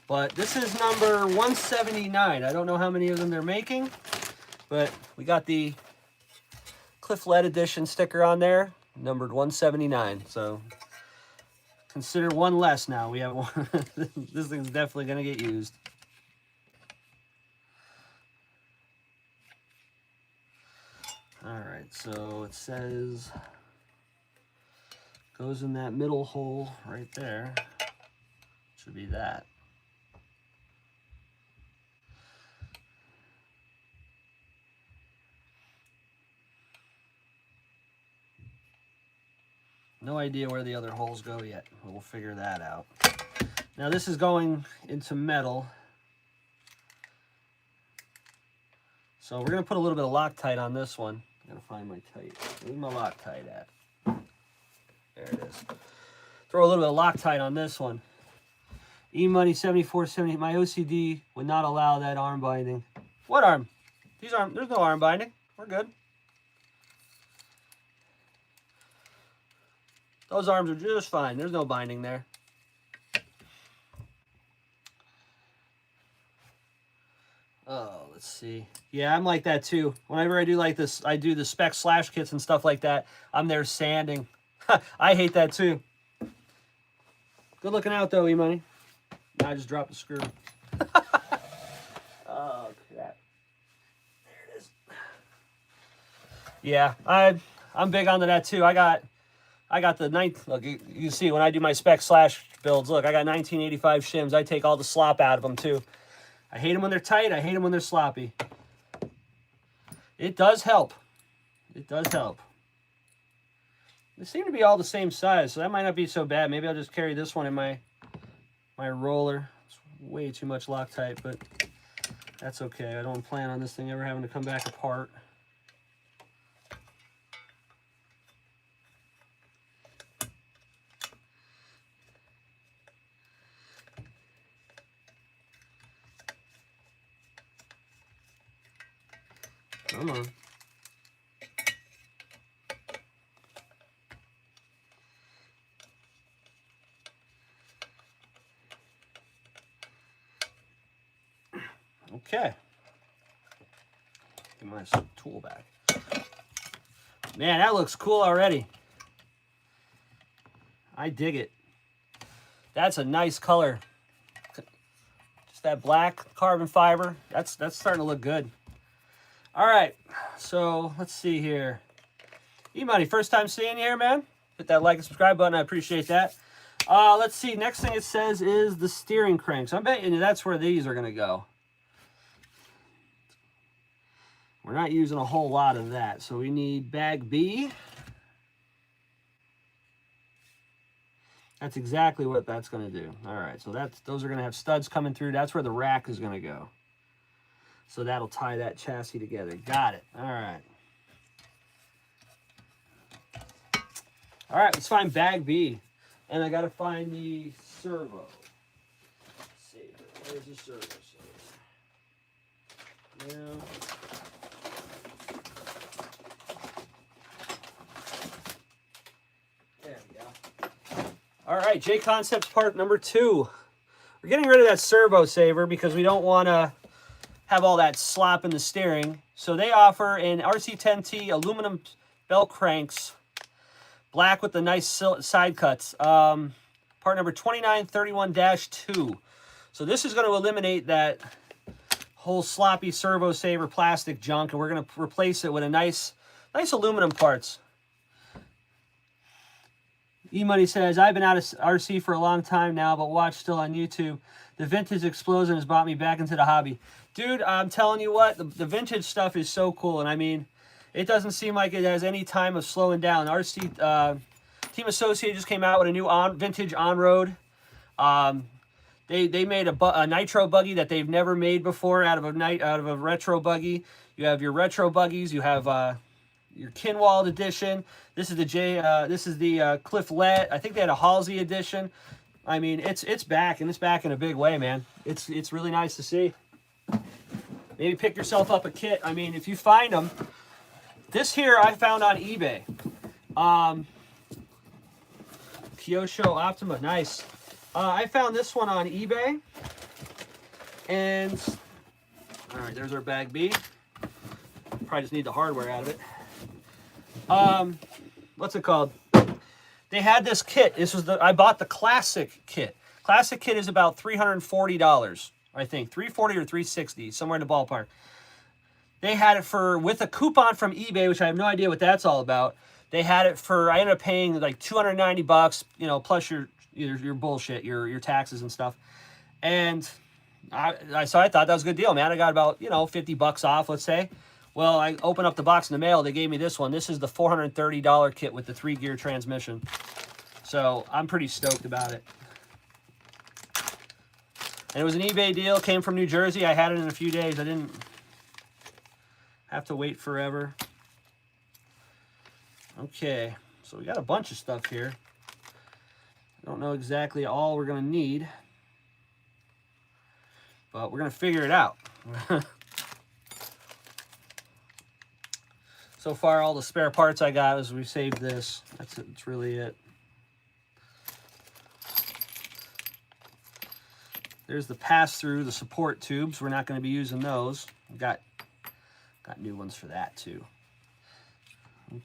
But this is number 179. I don't know how many of them they're making, but we got the Cliff Lett Edition sticker on there, numbered 179. So consider one less now. We have one. This thing's definitely going to get used. All right, so it says goes in that middle hole right there. Should be that. No idea where the other holes go yet, but we'll figure that out. Now this is going into metal. So we're going to put a little bit of Loctite on this one. I'm going to find my tight. Where's my Loctite at? There it is. Throw a little bit of Loctite on this one. E-money 7470. My OCD would not allow that arm binding. What arm? These arm. There's no arm binding. We're good. Those arms are just fine. There's no binding there. Oh, let's see. Yeah, I'm like that too. Whenever I do like this, I do the spec slash kits and stuff like that. I'm there sanding. I hate that too. Good looking out though, E-money. Now I just dropped the screw. Oh, crap. There it is. Yeah, I'm big onto that too. I got the ninth. Look, you can see when I do my spec slash builds. Look, I got 1985 shims. I take all the slop out of them too. I hate them when they're tight. I hate them when they're sloppy. It does help. It does help. They seem to be all the same size, so that might not be so bad. Maybe I'll just carry this one in my roller. It's way too much Loctite, but that's okay. I don't plan on this thing ever having to come back apart. Come on. Okay. Get my tool back. Man, that looks cool already. I dig it. That's a nice color. Just that black carbon fiber. That's starting to look good. All right, so let's see here. E-money, first time seeing you here, man. Hit that like and subscribe button. I appreciate that. Let's see. Next thing it says is the steering crank. So I'm betting that's where these are going to go. We're not using a whole lot of that. So we need bag B. That's exactly what that's going to do. All right, so those are going to have studs coming through. That's where the rack is going to go. So that'll tie that chassis together. Got it. All right. All right, let's find bag B. And I got to find the servo. Saver. Where's the servo saver? Yeah. There we go. All right, J Concepts part number 2. We're getting rid of that servo saver because we don't want to have all that slop in the steering. So they offer an Rc10t aluminum belt cranks, black with the nice side cuts. Part number 2931-2. So this is going to eliminate that whole sloppy servo saver plastic junk, and we're going to replace it with a nice aluminum parts. E-money says, I've been out of RC for a long time now, but watch still on YouTube. The vintage explosion has brought me back into the hobby. Dude, I'm telling you what, the vintage stuff is so cool. And I mean, it doesn't seem like it has any time of slowing down. RC Team Associated just came out with a new vintage on-road. They made a nitro buggy that they've never made before out of a retro buggy. You have your retro buggies. You have your Kinwald edition. This is the Cliff Lett. I think they had a Halsey edition. I mean, it's back, and it's back in a big way, man. It's really nice to see. Maybe pick yourself up a kit. I mean, if you find them, this here I found on eBay. Kyosho Optima, nice. I found this one on eBay, and all right, there's our bag B. Probably just need the hardware out of it. What's it called? They had this kit. I bought the classic kit. Classic kit is about $340, I think. $340 or $360, somewhere in the ballpark. They had it with a coupon from eBay, which I have no idea what that's all about. They had it for, I ended up paying like $290, you know, plus your bullshit, your taxes and stuff. And so I thought that was a good deal, man. I got about, you know, $50 off, let's say. Well, I opened up the box in the mail. They gave me this one. This is the $430 kit with the 3-gear transmission. So I'm pretty stoked about it. And it was an eBay deal, came from New Jersey. I had it in a few days. I didn't have to wait forever. Okay, so we got a bunch of stuff here. I don't know exactly all we're going to need, but we're going to figure it out. So far, all the spare parts I got is we saved this. That's it. That's really it. There's the pass-through, the support tubes. We're not going to be using those. We've got new ones for that too.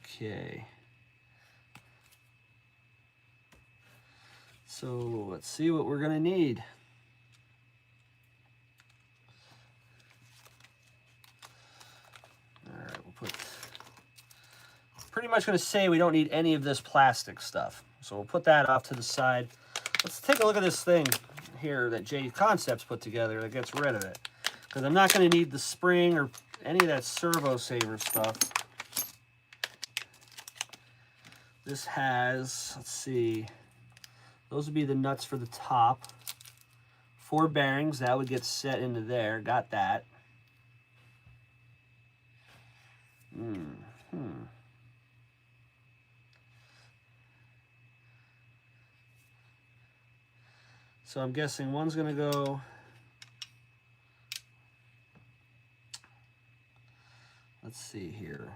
Okay. So let's see what we're going to need. All right, we'll put... Pretty much going to say we don't need any of this plastic stuff. So we'll put that off to the side. Let's take a look at this thing here that J Concepts put together that gets rid of it. Because I'm not going to need the spring or any of that servo saver stuff. This has, let's see, those would be the nuts for the top. 4 bearings, that would get set into there. Got that. So I'm guessing one's going to go, let's see here.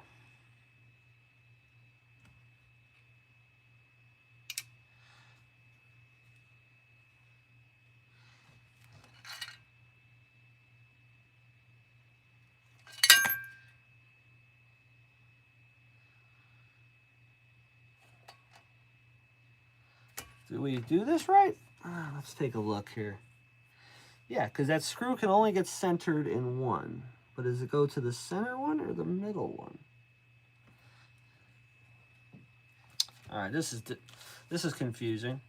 Do we do this right? Let's take a look here. Yeah, because that screw can only get centered in one. But does it go to the center one or the middle one? All right, this is confusing.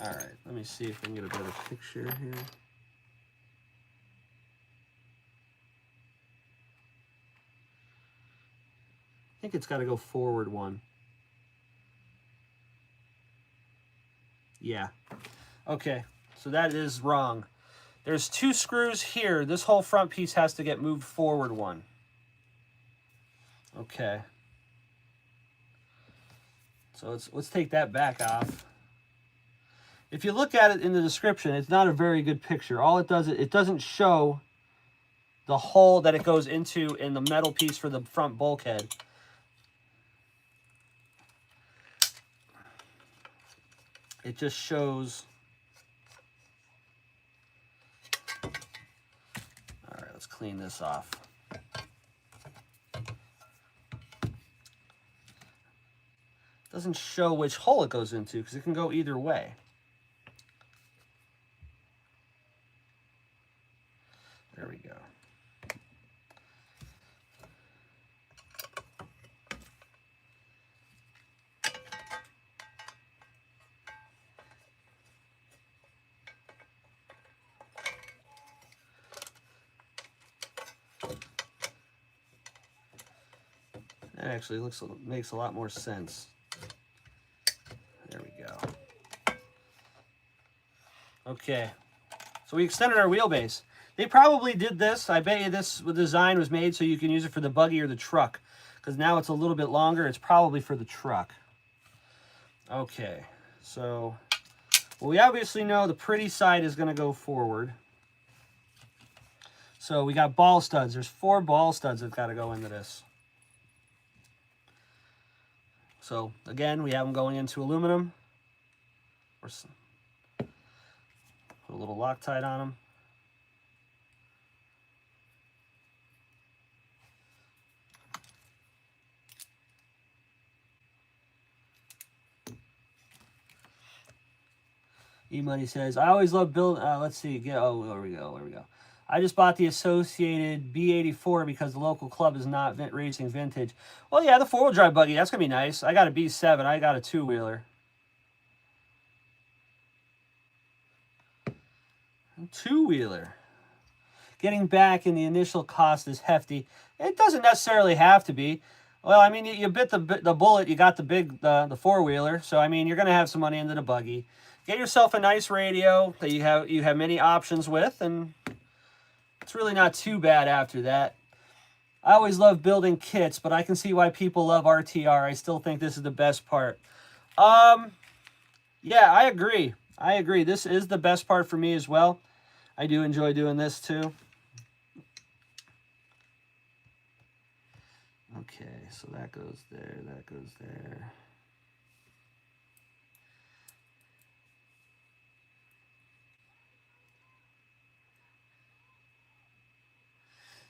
All right, let me see if I can get a better picture here. I think it's got to go forward one. Yeah. Okay, so that is wrong. There's 2 screws here. This whole front piece has to get moved forward one. Okay. So let's take that back off. If you look at it in the description, it's not a very good picture. All it does, it doesn't show the hole that it goes into in the metal piece for the front bulkhead. It just shows. All right, let's clean this off. Doesn't show which hole it goes into because it can go either way. There we go. That actually makes a lot more sense. There we go. Okay, so we extended our wheelbase. They probably did this. I bet you this design was made so you can use it for the buggy or the truck, because now it's a little bit longer. It's probably for the truck. Okay, so well, we obviously know the pretty side is going to go forward. So we got ball studs. There's 4 ball studs that got to go into this. So again, we have them going into aluminum. Put a little Loctite on them. E-Money says, I always love building, let's see, oh, there we go. I just bought the Associated B84 because the local club is not racing vintage. Well, yeah, the 4-wheel drive buggy, that's going to be nice. I got a B7, I got a 2-wheeler. 2-wheeler. Getting back in the initial cost is hefty. It doesn't necessarily have to be. Well, I mean, you bit the bullet, you got the 4-wheeler. So, I mean, you're going to have some money into the buggy. get yourself a nice radio that you have many options with, and it's really not too bad after that. I always love building kits, but I can see why people love RTR. I still think this is the best part. Yeah, I agree. I agree. This is the best part for me as well. I do enjoy doing this too. Okay, so that goes there, that goes there.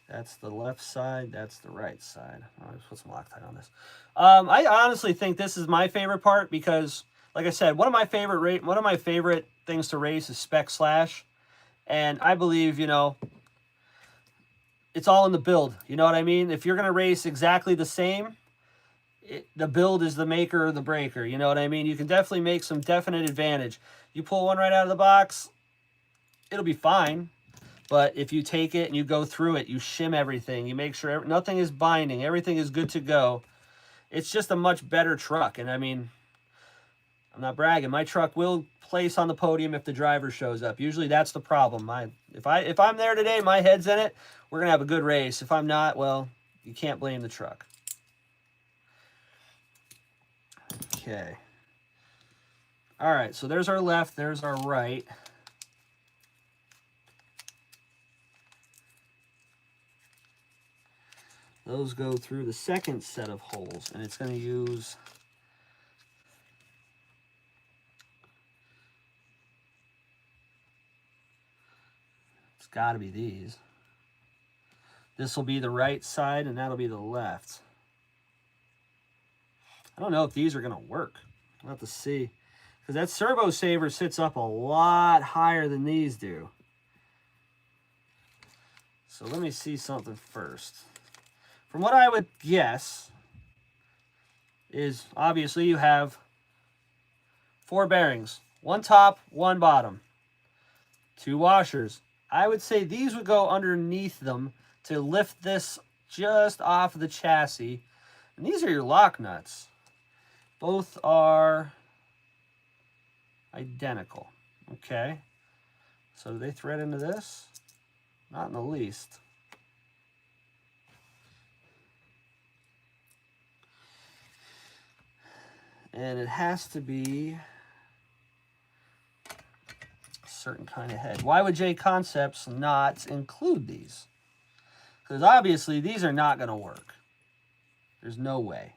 That's the left side, that's the right side. I'll just put some Loctite on this. I honestly think this is my favorite part because, like I said, one of my favorite things to race is spec slash. And I believe, you know, it's all in the build. You know what I mean? If you're going to race exactly the same, the build is the maker or the breaker. You know what I mean? You can definitely make some definite advantage. You pull one right out of the box, it'll be fine. But if you take it and you go through it, you shim everything. You make sure nothing is binding. Everything is good to go. It's just a much better truck. And I mean, I'm not bragging. My truck will place on the podium if the driver shows up. Usually that's the problem. If I'm there today, my head's in it, we're going to have a good race. If I'm not, well, you can't blame the truck. Okay. All right, so there's our left, there's our right. Those go through the second set of holes, and it's going to use it's got to be these. This will be the right side, and that'll be the left. I don't know if these are going to work. We'll have to see. Because that servo saver sits up a lot higher than these do. So let me see something first. From what I would guess is obviously you have 4 bearings. 1 top, 1 bottom. 2 washers. I would say these would go underneath them to lift this just off the chassis. And these are your lock nuts. Both are identical. Okay. So do they thread into this? Not in the least. And it has to be a certain kind of head. Why would J Concepts not include these? Because obviously these are not going to work. There's no way.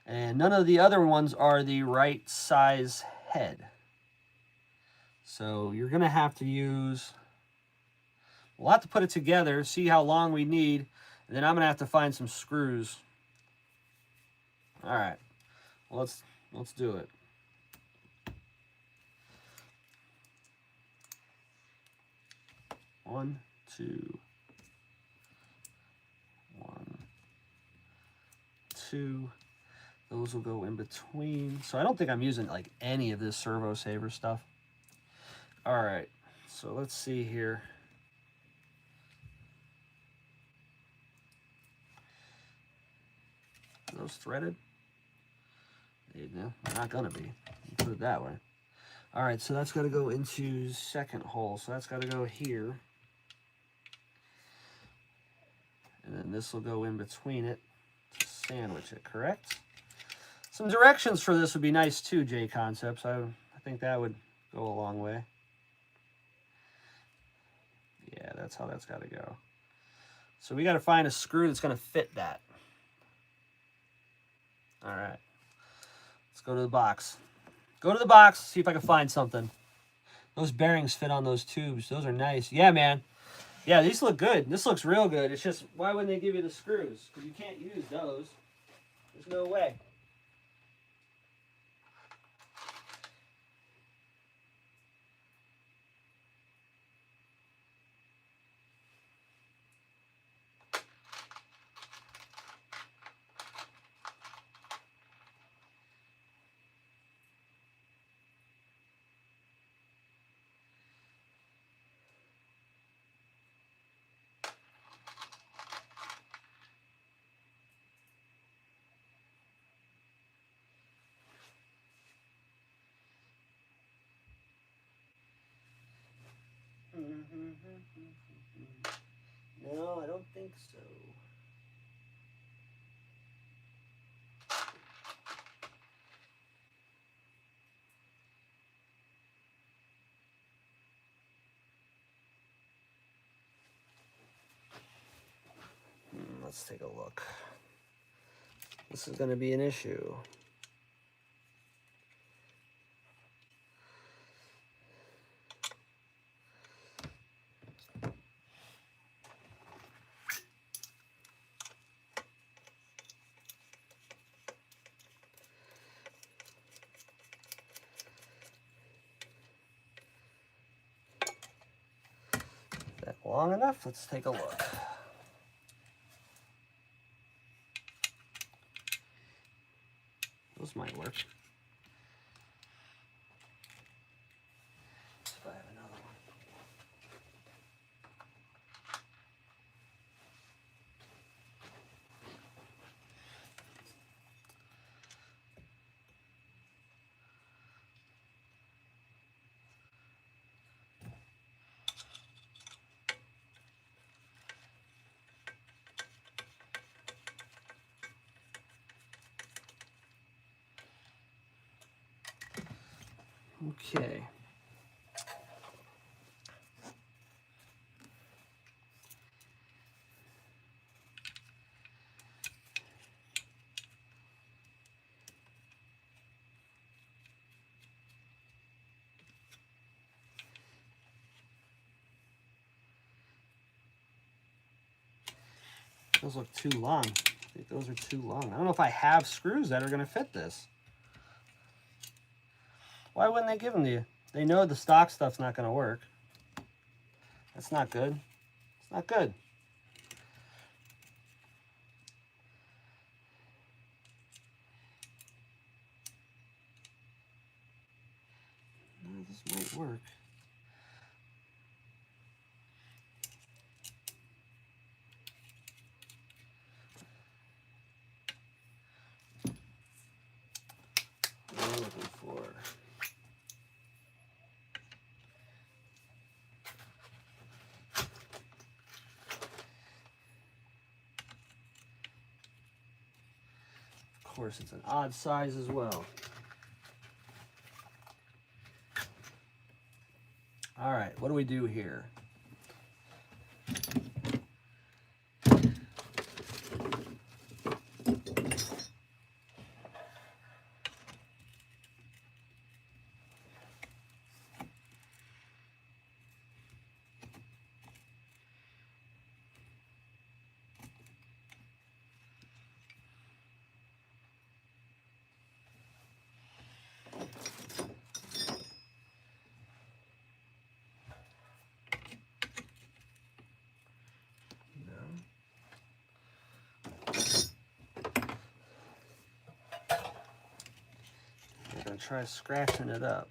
And none of the other ones are the right size head. So you're going to have to use... We'll have to put it together, see how long we need, and then I'm going to have to find some screws. All right, well, let's do it. One, two, 1, 2. Those will go in between. So I don't think I'm using like any of this servo saver stuff. All right, so let's see here. Are those threaded? They're not gonna be. Put it that way. All right, so that's got to go into second hole. So that's got to go here. And then this will go in between it to sandwich it, correct? Some directions for this would be nice too, J Concepts. I think that would go a long way. Yeah, that's how that's got to go. So we got to find a screw that's going to fit that. All right. Let's go to the box. Go to the box, see if I can find something. Those bearings fit on those tubes. Those are nice. Yeah, man. Yeah, these look good. This looks real good. It's just, why wouldn't they give you the screws? Because you can't use those. There's no way. No, I don't think so. Let's take a look. This is going to be an issue. That long enough? Let's take a look. Those might work. Let's see if I have another one. Okay. Those look too long. I think those are too long. I don't know if I have screws that are going to fit this. Why wouldn't they give them to you? They know the stock stuff's not going to work. That's not good. It's not good. No, this might work. What am I looking for? Of course, it's an odd size as well. All right, what do we do here? Try scratching it up.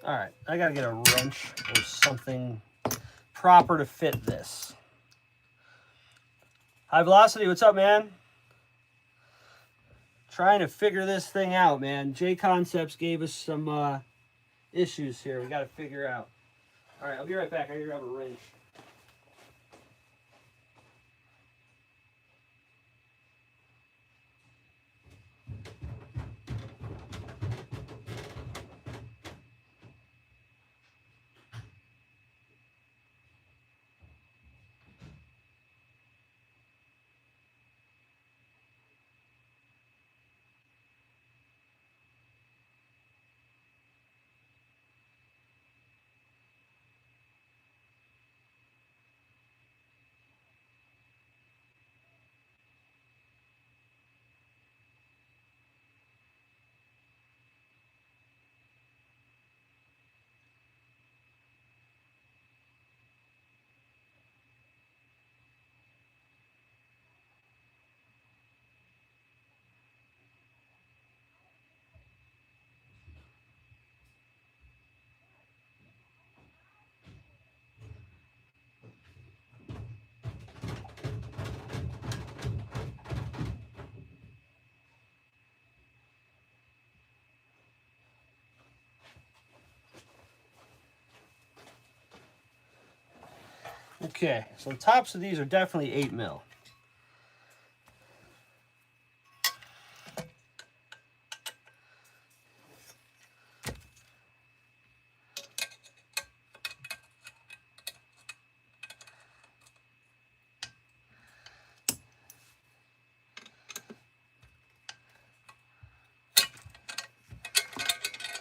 All right, I gotta get a wrench or something proper to fit this. High Velocity, what's up, man? Trying to figure this thing out, man. J Concepts gave us some issues here we gotta figure out. All right, I'll be right back. I gotta grab a wrench. Okay, so the tops of these are definitely 8 mil.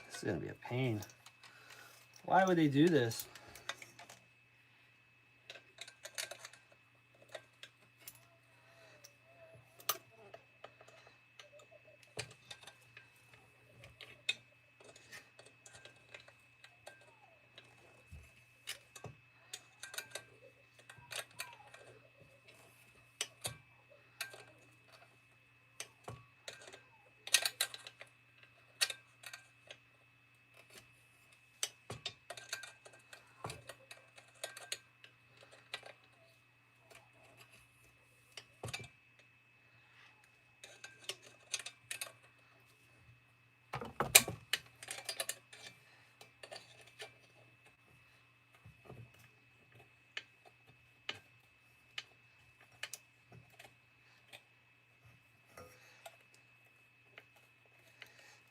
This is gonna be a pain. Why would they do this?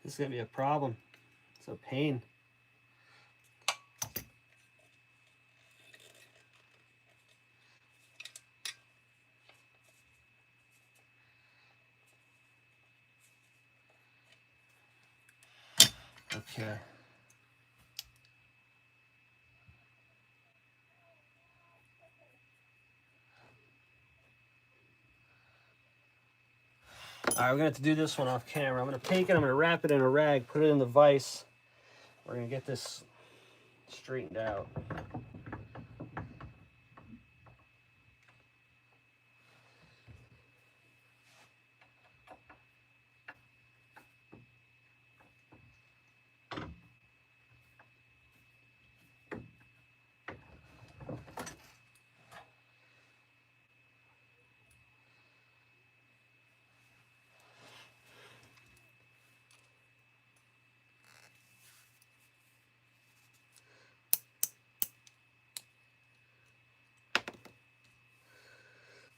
This is gonna be a problem. It's a pain. Okay. All right, we're gonna have to do this one off camera. I'm gonna take it, I'm gonna wrap it in a rag, put it in the vise. We're gonna get this straightened out.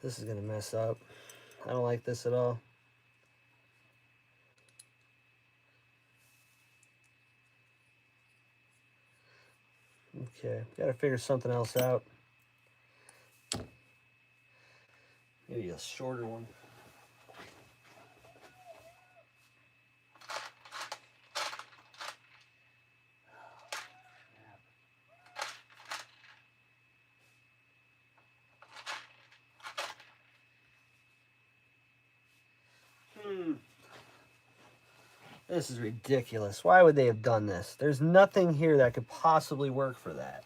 This is gonna mess up. I don't like this at all. Okay, gotta figure something else out. Maybe a shorter one. This is ridiculous. Why would they have done this? There's nothing here that could possibly work for that.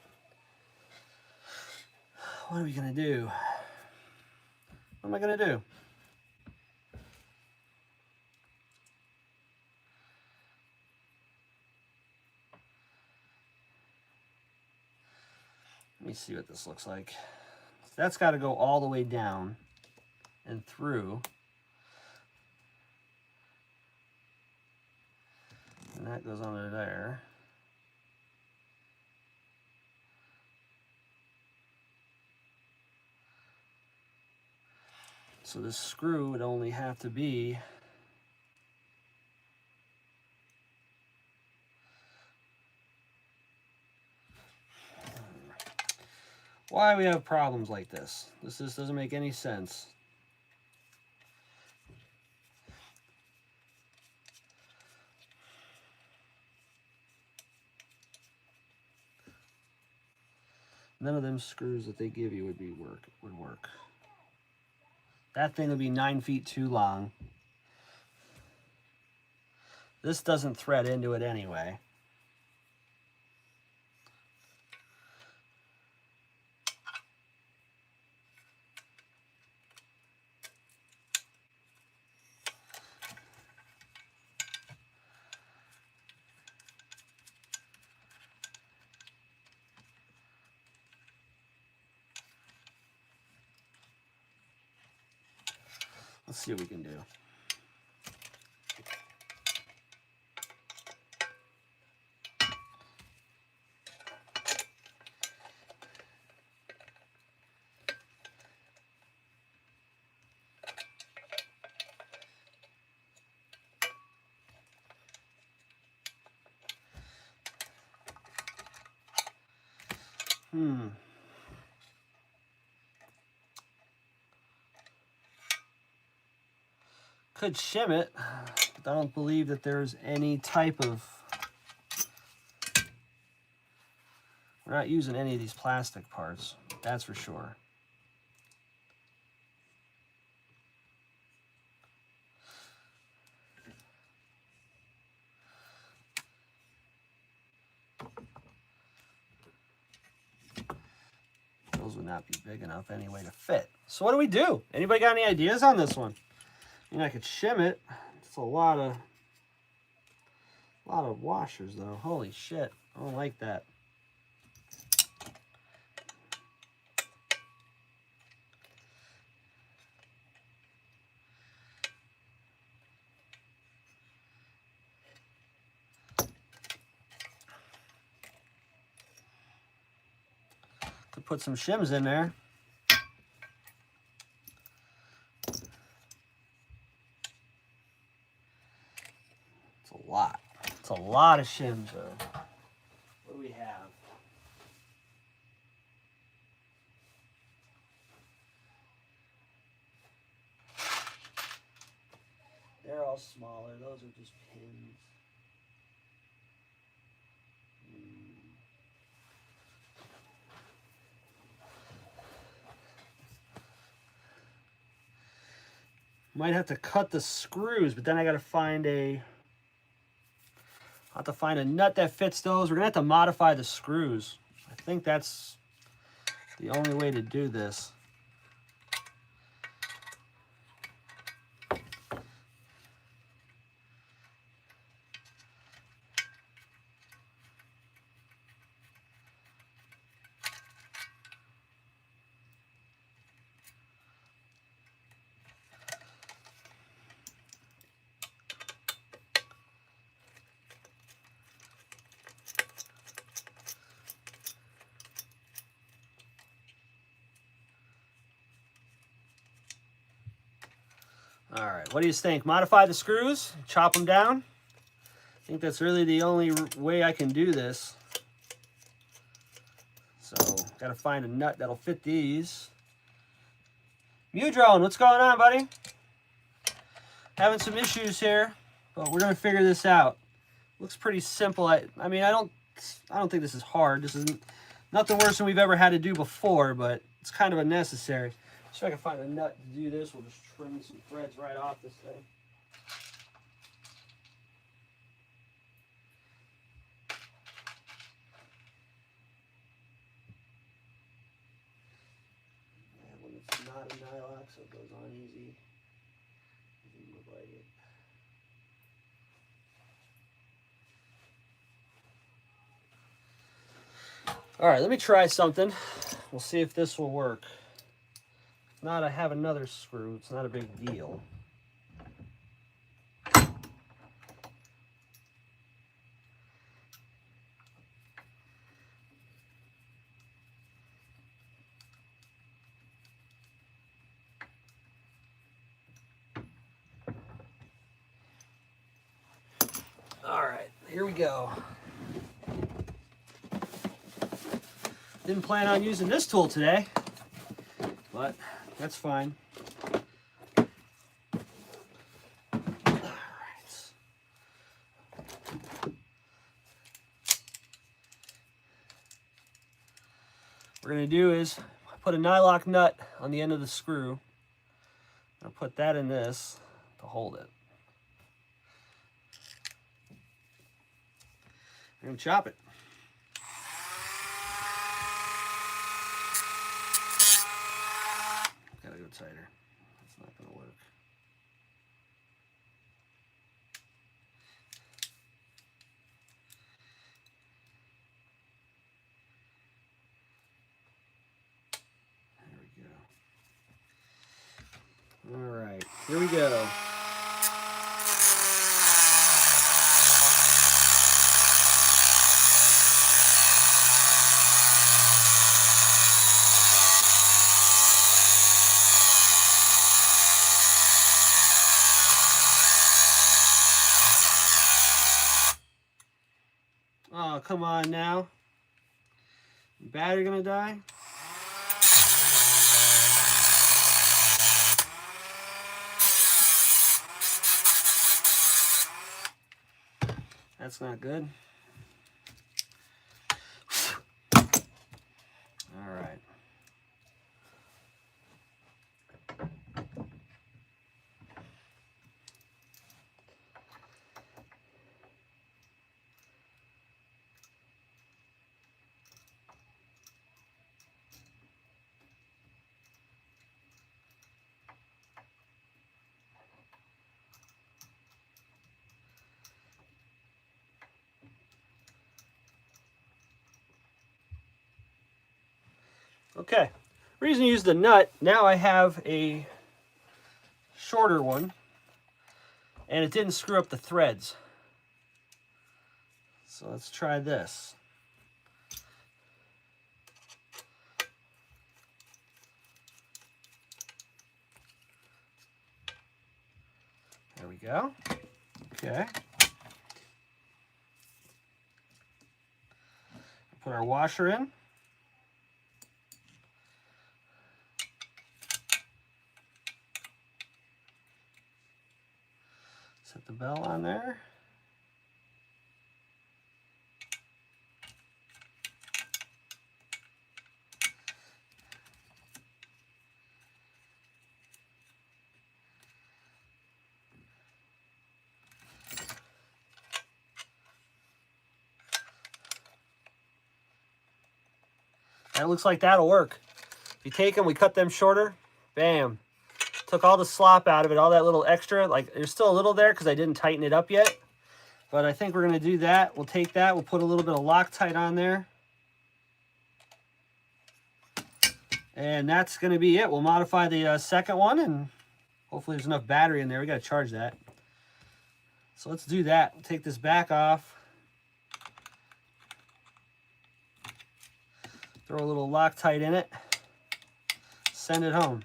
What are we gonna do? What am I gonna do? Let me see what this looks like. So that's got to go all the way down and through. And that goes under there. So this screw would only have to be why we have problems like this. This just doesn't make any sense. None of them screws that they give you would work. That thing would be 9 feet too long. This doesn't thread into it anyway. Let's see what we can do. Could shim it, but I don't believe that there's any type of... We're not using any of these plastic parts, that's for sure. Those would not be big enough anyway to fit. So what do we do? Anybody got any ideas on this one? I mean, I could shim it. It's a lot of washers though. Holy shit, I don't like that. Could put some shims in there. It's a lot. It's a lot of shims though. What do we have? They're all smaller. Those are just pins. Might have to cut the screws, but then I gotta find a... I'll have to find a nut that fits those. We're gonna have to modify the screws. I think that's the only way to do this. All right, what do you think? Modify the screws, chop them down? I think that's really the only way I can do this. So, gotta find a nut that'll fit these. Drone, what's going on, buddy? Having some issues here, but we're gonna figure this out. Looks pretty simple. I mean, I don't think this is hard. This isn't nothing worse than we've ever had to do before, but it's kind of unnecessary. See if I can find a nut to do this. We'll just trim some threads right off this thing. And when it's not a nylock, so it goes on easy. Doesn't look like it. All right, let me try something. We'll see if this will work. If not, I have another screw. It's not a big deal. All right, here we go. Didn't plan on using this tool today, but that's fine. All right. What we're going to do is put a nylock nut on the end of the screw. I'll put that in this to hold it. I'm going to chop it. Gotta go tighter. That's not going to work. There we go. All right, here we go. Oh, come on now. Battery gonna die? That's not good. All right. Okay, reason to use the nut, now I have a shorter one and it didn't screw up the threads. So let's try this. There we go. Okay. Put our washer in. Set the bell on there. And it looks like that'll work. If you take them, we cut them shorter, bam. Took all the slop out of it, all that little extra. Like, there's still a little there because I didn't tighten it up yet. But I think we're going to do that. We'll take that. We'll put a little bit of Loctite on there. And that's going to be it. We'll modify the second one, and hopefully there's enough battery in there. We got to charge that. So let's do that. We'll take this back off. Throw a little Loctite in it. Send it home.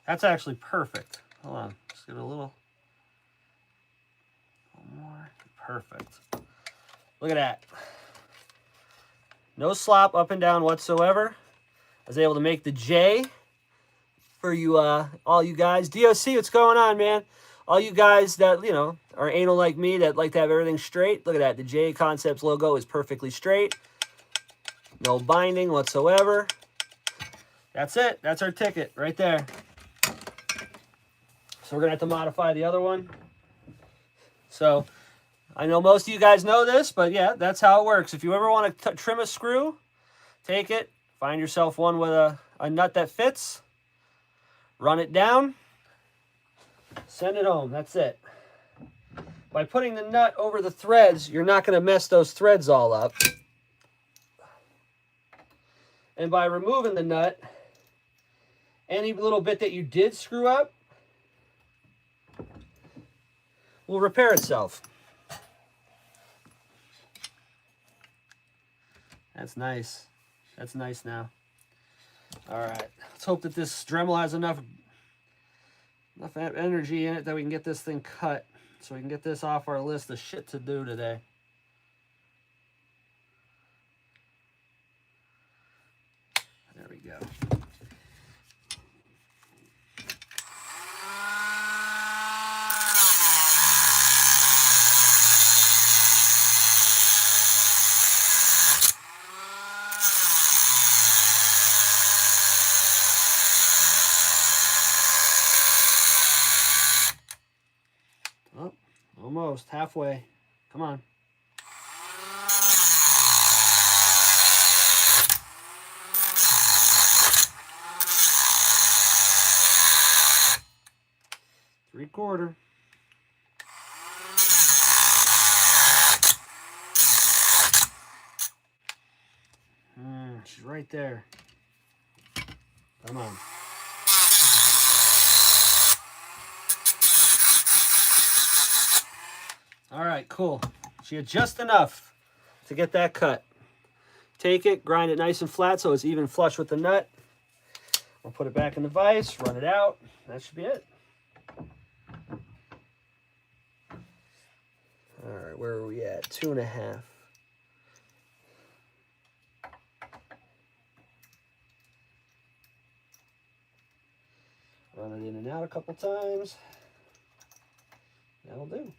That's actually perfect. Hold on, just get a little more. Perfect. Look at that. No slop up and down whatsoever. I was able to make the J for you, all you guys. DOC, what's going on, man? All you guys that, you know, are anal like me, that like to have everything straight. Look at that. The J Concepts logo is perfectly straight. No binding whatsoever. That's it. That's our ticket right there. So we're going to have to modify the other one. So I know most of you guys know this, but yeah, that's how it works. If you ever want to trim a screw, take it, find yourself one with a nut that fits, run it down, send it home. That's it. By putting the nut over the threads, you're not going to mess those threads all up. And by removing the nut, any little bit that you did screw up will repair itself. That's nice. That's nice now. All right. Let's hope that this Dremel has enough energy in it that we can get this thing cut, so we can get this off our list of shit to do today. There we go. Oh, almost halfway. Come on. 3/4. She's right there. Come on. All right, cool. She had just enough to get that cut. Take it, grind it nice and flat so it's even flush with the nut. We'll put it back in the vise, run it out. That should be it. All right, where are we at? 2.5. Run it in and out a couple times. That'll do.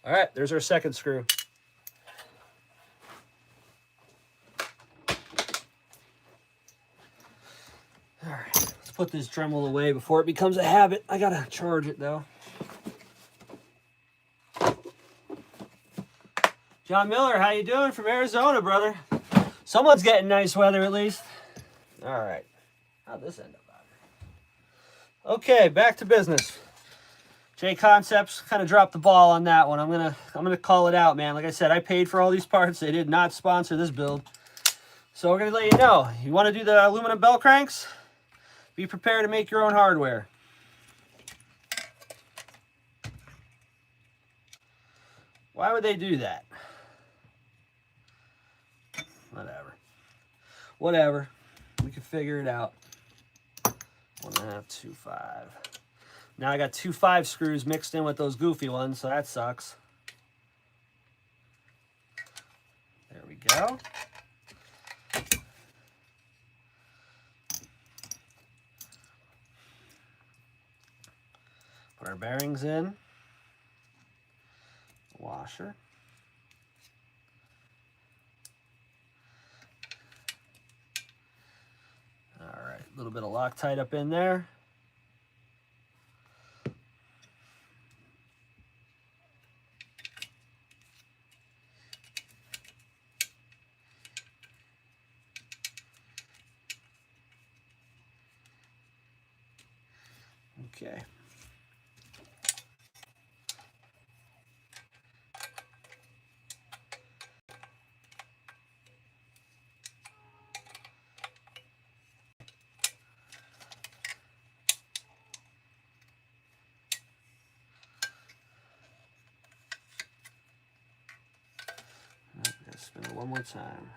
All right, there's our second screw. All right, let's put this Dremel away before it becomes a habit. I gotta charge it though. John Miller, how you doing from Arizona, brother? Someone's getting nice weather at least. All right, how'd this end up out here? Okay, back to business. J Concepts kind of dropped the ball on that one. I'm gonna call it out, man. Like I said, I paid for all these parts. They did not sponsor this build. So we're gonna let you know. You want to do the aluminum bell cranks? Be prepared to make your own hardware. Why would they do that? Whatever. We can figure it out. 1.5, 2.5. Now I got 2.5 screws mixed in with those goofy ones, so that sucks. There we go. Put our bearings in. Washer. All right, a little bit of Loctite up in there. Okay. Spin it one more time.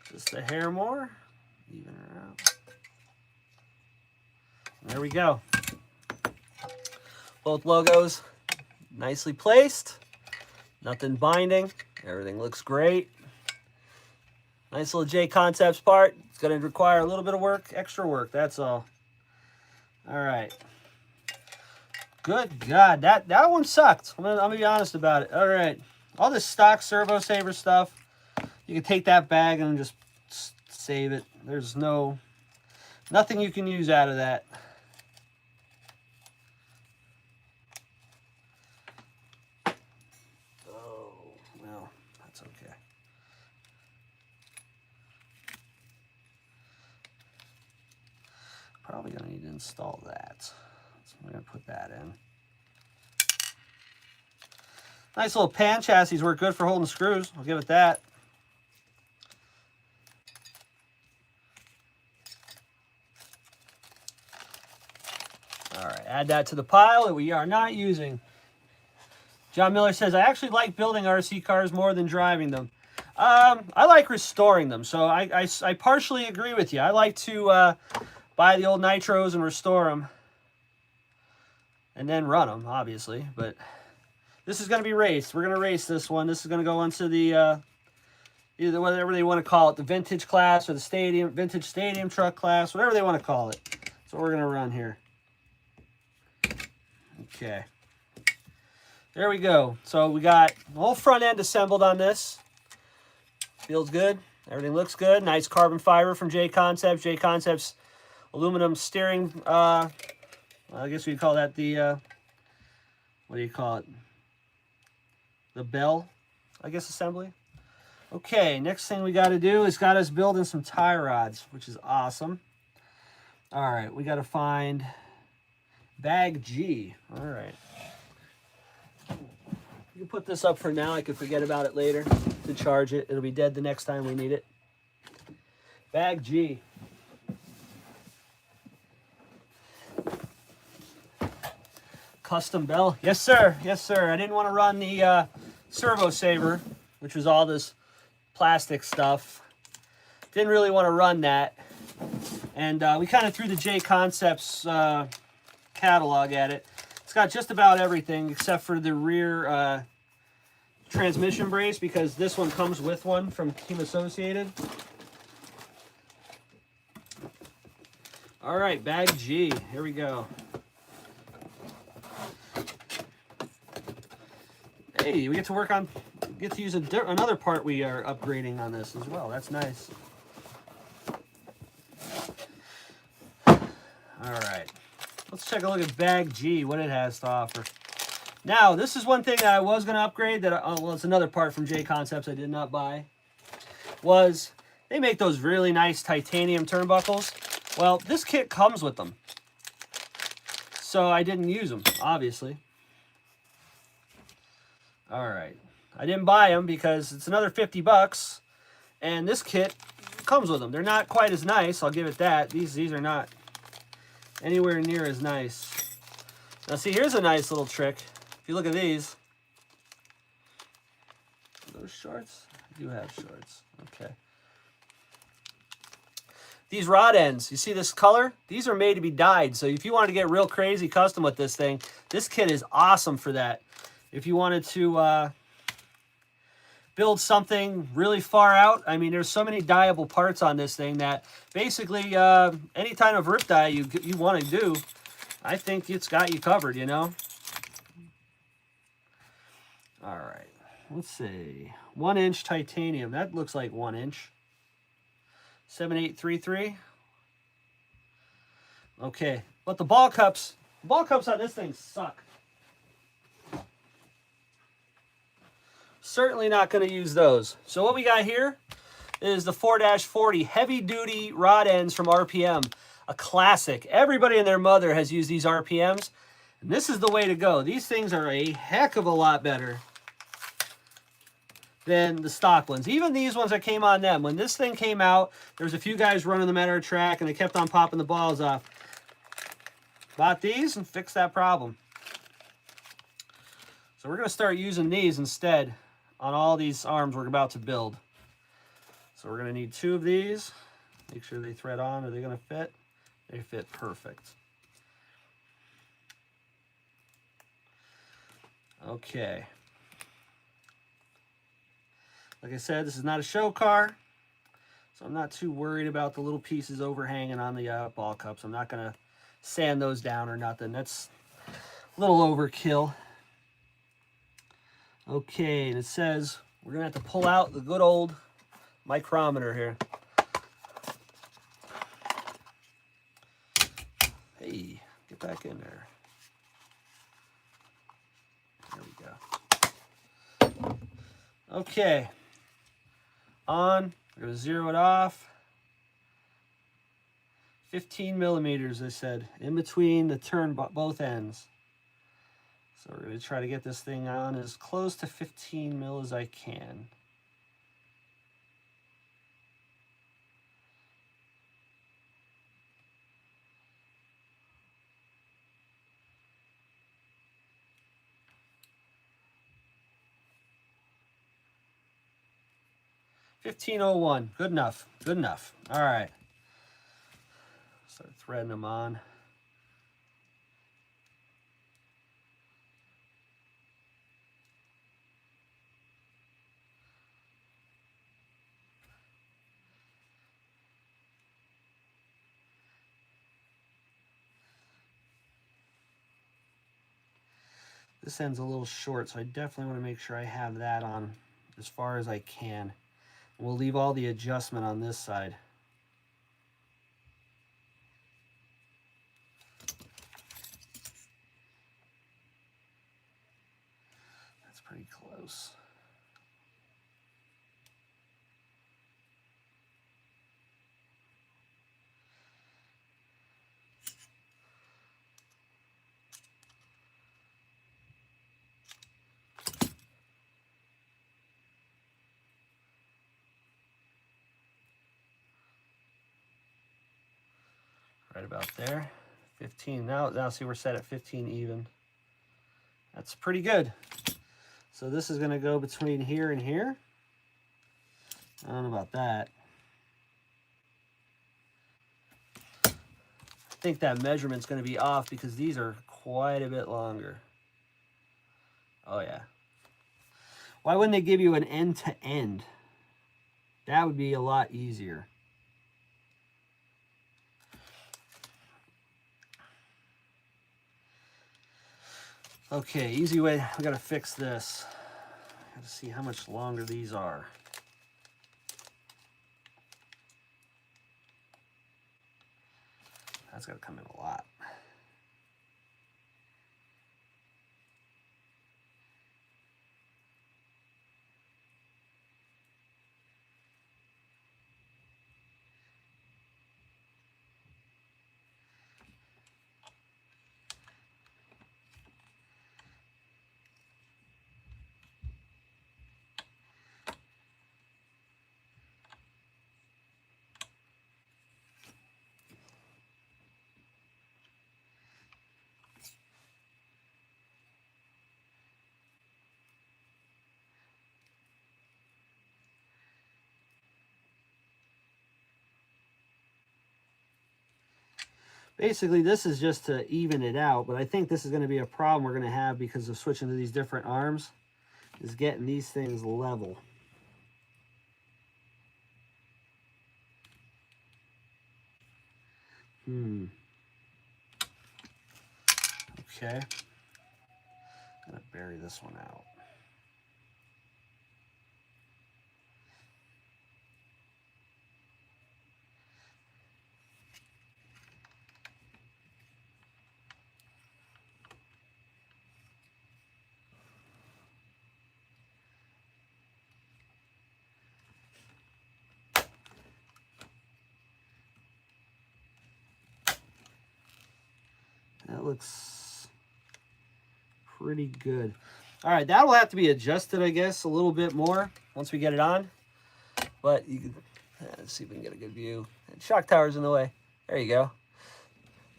Just a hair more, even her out. There we go. Both logos nicely placed. Nothing binding. Everything looks great. Nice little J Concepts part. It's going to require a little bit of work, extra work, that's all. All right. Good God, that one sucked. I'm gonna be honest about it. All right. All this stock Servo Saver stuff, you can take that bag and just save it. There's nothing you can use out of that. Oh, well, that's okay. Probably gonna need to install that. So I'm gonna put that in. Nice little pan chassis work good for holding screws. I'll give it that. All right, add that to the pile that we are not using. John Miller says, I actually like building RC cars more than driving them. I like restoring them, so I partially agree with you. I like to buy the old nitros and restore them. And then run them, obviously. But This is going to be raced. We're going to race this one. This is going to go into the, either whatever they want to call it, the vintage class or the vintage stadium truck class, whatever they want to call it. That's what we're going to run here. Okay. There we go. So we got the whole front end assembled on this. Feels good. Everything looks good. Nice carbon fiber from J Concepts. J Concepts aluminum steering, I guess we call that the, what do you call it? The bell, I guess, assembly. Okay, next thing we got to do is got us building some tie rods, which is awesome. All right, we got to find bag G. All right. You can put this up for now. I could forget about it later to charge it. It'll be dead the next time we need it. Bag G. Custom bell. Yes, sir. Yes, sir. I didn't want to run the servo saver, which was all this plastic stuff. Didn't really want to run that. And we kind of threw the J Concepts catalog at it. It's got just about everything except for the rear transmission brace, because this one comes with one from Team Associated. All right, bag G. Here we go. Hey, we get to use another part we are upgrading on this as well. That's nice. All right. Let's take a look at bag G, what it has to offer. Now, this is one thing that I was going to upgrade, that, well, it's another part from J Concepts I did not buy, was they make those really nice titanium turnbuckles. Well, this kit comes with them. So I didn't use them, obviously. All right. I didn't buy them because it's another 50 bucks, and this kit comes with them. They're not quite as nice, I'll give it that. These are not anywhere near as nice. Now see, here's a nice little trick. If you look at these. Are those shorts? I do have shorts. Okay. These rod ends, you see this color? These are made to be dyed. So if you wanted to get real crazy custom with this thing, this kit is awesome for that. If you wanted to build something really far out, I mean, there's so many dyeable parts on this thing that basically any kind of rip dye you want to do, I think it's got you covered, you know? All right, let's see. 1-inch titanium. That looks like 1 inch. 7833. Okay, but the ball cups on this thing suck. Certainly not going to use those. So what we got here is the 4-40 heavy-duty rod ends from RPM, a classic. Everybody and their mother has used these RPMs, and this is the way to go. These things are a heck of a lot better than the stock ones. Even these ones that came on them. When this thing came out, there was a few guys running them at our track, and they kept on popping the balls off. Bought these and fixed that problem. So we're going to start using these instead on all these arms we're about to build. So we're going to need 2 of these. Make sure they thread on. Are they going to fit? They fit perfect. Okay. Like I said, this is not a show car, so I'm not too worried about the little pieces overhanging on the ball cups. I'm not going to sand those down or nothing. That's a little overkill. Okay, and it says we're going to have to pull out the good old micrometer here. Hey, get back in there. There we go. Okay. On, we're going to zero it off. 15 millimeters, I said, in between the turn both ends. So we're going to try to get this thing on as close to 15 mil as I can. $15.01, good enough, good enough. All right, start threading them on. This end's a little short, so I definitely want to make sure I have that on as far as I can. We'll leave all the adjustment on this side. That's pretty close. Right about there. 15. Now see, we're set at 15 even. That's pretty good. So this is going to go between here and here. I don't know about that. I think that measurement's going to be off because these are quite a bit longer. Oh yeah. Why wouldn't they give you an end to end? That would be a lot easier. Okay, easy way. We got to fix this. Got to see how much longer these are. That's got to come in a lot. Basically, this is just to even it out, but I think this is going to be a problem we're going to have because of switching to these different arms, is getting these things level. Okay. I'm going to bury this one out. That looks pretty good. All right, that will have to be adjusted, I guess, a little bit more once we get it on. But you can, let's see if we can get a good view. Shock tower's in the way. There you go.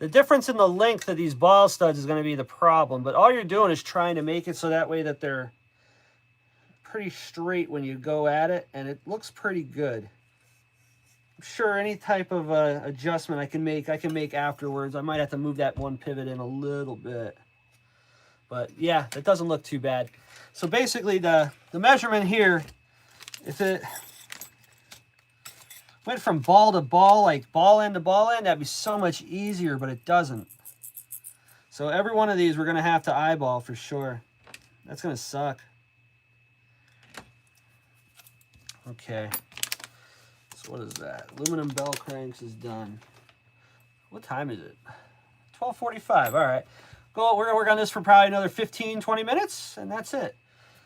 The difference in the length of these ball studs is going to be the problem, but all you're doing is trying to make it so that way that they're pretty straight when you go at it, and it looks pretty good. I'm sure any type of adjustment I can make afterwards. I might have to move that one pivot in a little bit. But yeah, it doesn't look too bad. So basically the measurement here, if it went from ball to ball, like ball end to ball end, that'd be so much easier, but it doesn't. So every one of these we're going to have to eyeball for sure. That's going to suck. Okay. So what is that? Aluminum bell cranks is done. What time is it? 12:45. All right. We're going to work on this for probably another 15, 20 minutes, and that's it.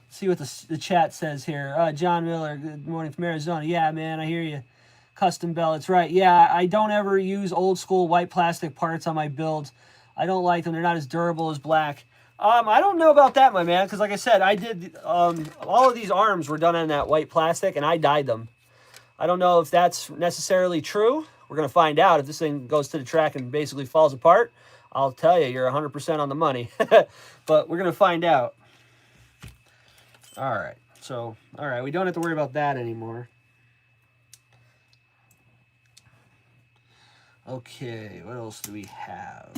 See what the chat says here. John Miller, good morning from Arizona. Yeah, man, I hear you. Custom bell, it's right. Yeah, I don't ever use old school white plastic parts on my builds. I don't like them. They're not as durable as black. I don't know about that, my man, because like I said, I did, all of these arms were done on that white plastic, and I dyed them. I don't know if that's necessarily true. We're going to find out. If this thing goes to the track and basically falls apart, I'll tell you, you're 100% on the money. But we're going to find out. All right. So, all right, we don't have to worry about that anymore. Okay, what else do we have?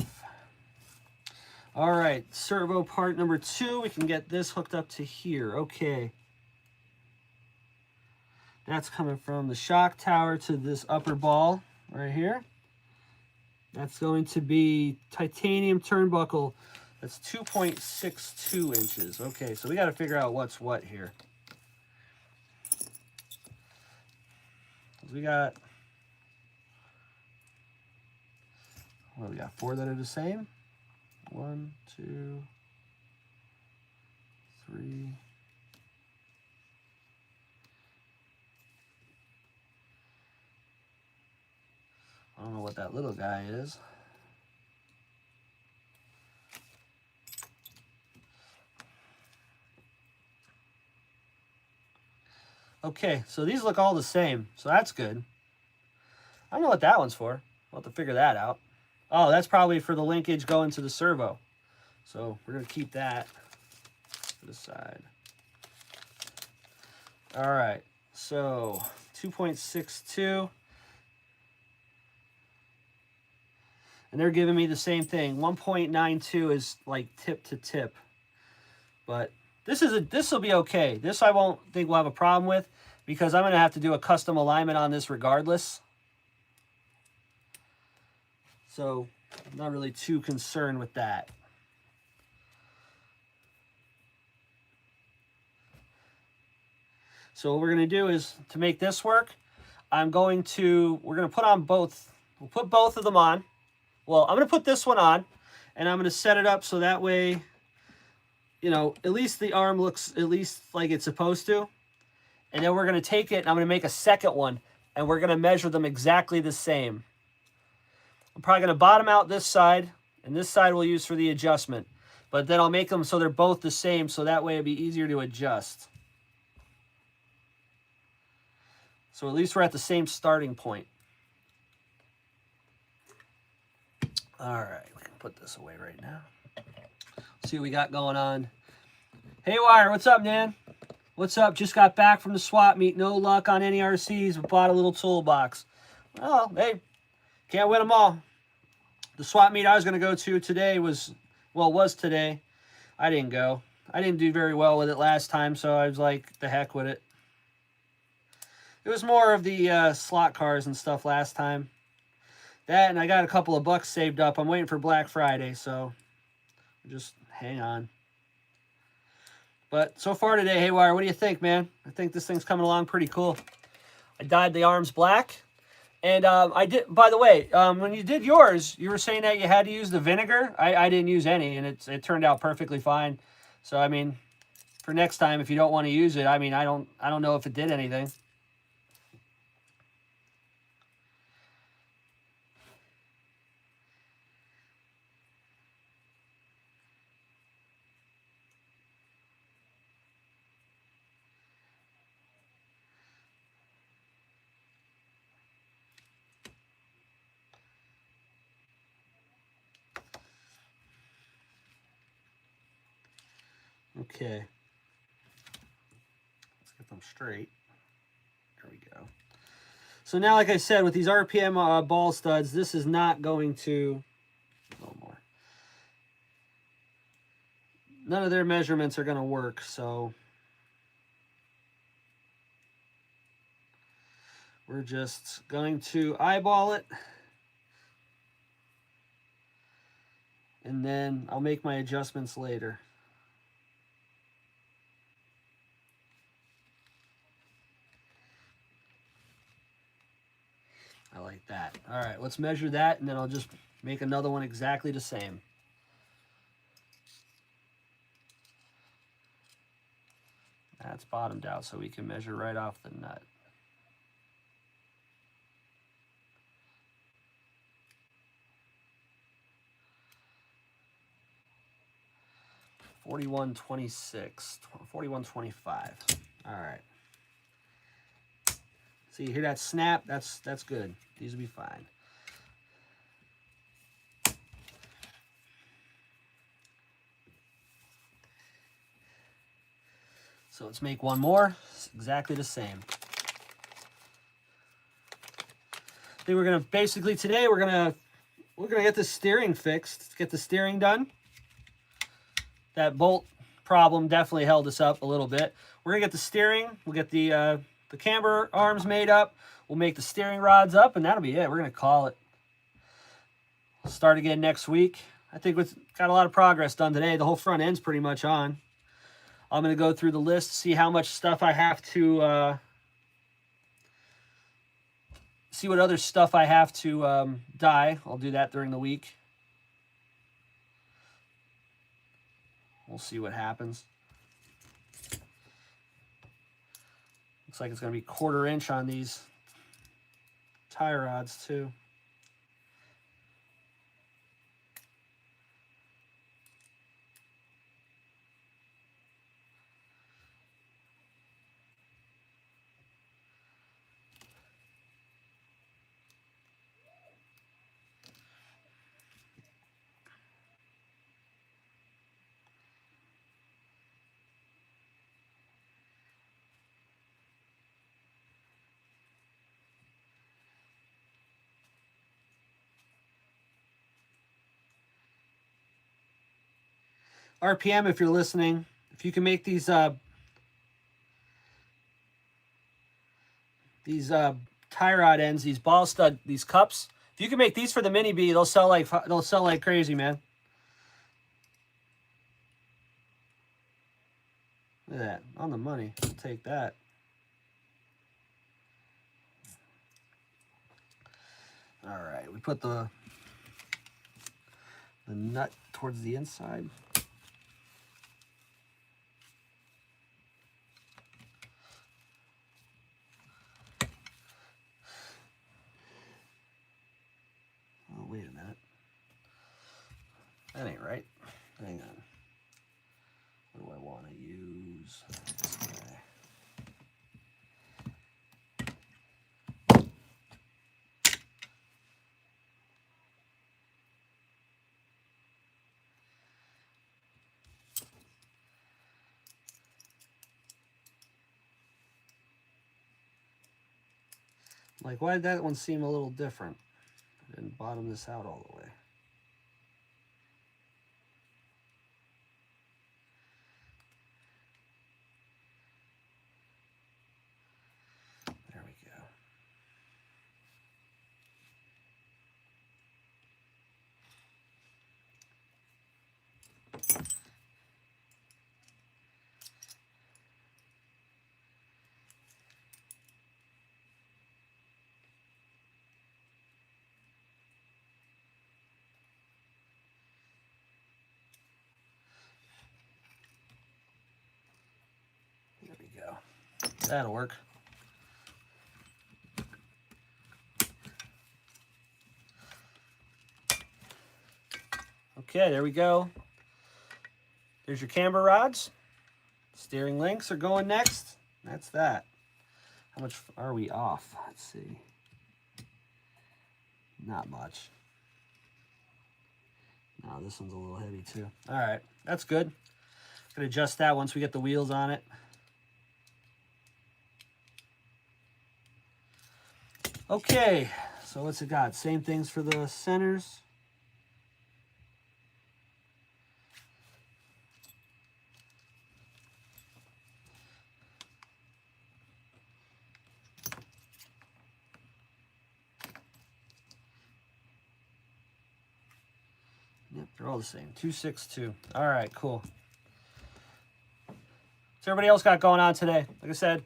All right, servo part number 2. We can get this hooked up to here. Okay. That's coming from the shock tower to this upper ball right here. That's going to be titanium turnbuckle That's 2.62 inches. Okay, so we got to figure out what's what here. We got, what we got? 4 that are the same. 1, 2, 3. I don't know what that little guy is. Okay, so these look all the same, so that's good. I don't know what that one's for. We'll have to figure that out. Oh, that's probably for the linkage going to the servo. So we're going to keep that to the side. All right, so 2.62. And they're giving me the same thing. 1.92 is like tip to tip. But this will be okay. This I won't think we'll have a problem with because I'm going to have to do a custom alignment on this regardless. So I'm not really too concerned with that. So what we're going to do is, to make this work, we're going to put on both. We'll put both of them on. Well, I'm going to put this one on, and I'm going to set it up so that way, you know, at least the arm looks at least like it's supposed to. And then we're going to take it, and I'm going to make a second one, and we're going to measure them exactly the same. I'm probably going to bottom out this side, and this side we'll use for the adjustment. But then I'll make them so they're both the same, so that way it'll be easier to adjust. So at least we're at the same starting point. All right, we can put this away right now. See what we got going on. Hey, Wire, what's up, man? What's up? Just got back from the swap meet. No luck on any RCs, but bought a little toolbox. Well, hey, can't win them all. The swap meet I was going to go to today was today. I didn't go. I didn't do very well with it last time, so I was like, the heck with it. It was more of the slot cars and stuff last time. That, and I got a couple of bucks saved up. I'm waiting for Black Friday, so just hang on. But so far today, Haywire, what do you think, man? I think this thing's coming along pretty cool. I dyed the arms black. And I did, by the way, when you did yours, you were saying that you had to use the vinegar. I didn't use any, and it turned out perfectly fine. So, I mean, for next time, if you don't want to use it, I mean, I don't know if it did anything. Okay, let's get them straight. There we go. So now, like I said, with these RPM ball studs, this is not going to, a little more. None of their measurements are going to work, so we're just going to eyeball it. And then I'll make my adjustments later. I like that. All right, let's measure that, and then I'll just make another one exactly the same. That's bottomed out, so we can measure right off the nut. $41.26, $41.25. All right. See, you hear that snap? That's good. These will be fine. So let's make one more. It's exactly the same. I think we're gonna basically today we're gonna get the steering fixed. Get the steering done. That bolt problem definitely held us up a little bit. We're gonna get the steering. We'll get the camber arms made up. We'll make the steering rods up, and that'll be it. We're going to call it. We'll start again next week. I think we've got a lot of progress done today. The whole front end's pretty much on. I'm going to go through the list, see how much stuff I have to, see what other stuff I have to dye. I'll do that during the week. We'll see what happens. Looks like it's going to be 1/4 inch on these tie rods too. RPM, if you're listening, if you can make these tie rod ends, these ball stud, these cups, if you can make these for the mini bee, they'll sell like crazy, man. Look at that, on the money. I'll take that. All right, we put the nut towards the inside. Oh, wait a minute. That ain't right. Hang on. What do I want to use? This guy. Like, why did that one seem a little different? I didn't bottom this out all the way. There we go. There we go. That'll work. Okay, there we go. There's your camber rods. Steering links are going next. That's that. How much are we off? Let's see. Not much. No, this one's a little heavy too. All right, that's good. Gonna adjust that once we get the wheels on it. Okay, so what's it got? Same things for the centers. Yep, they're all the same. 262. All right, cool. What's everybody else got going on today? Like I said,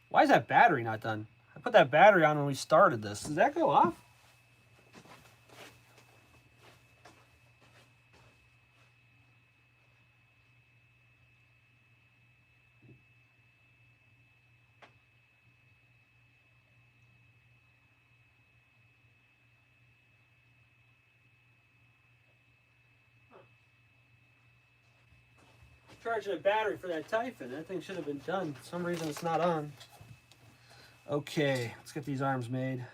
why is that battery not done? I put that battery on when we started this. Does that go off? Charging a battery for that Typhon. That thing should have been done. For some reason it's not on. Okay, let's get these arms made.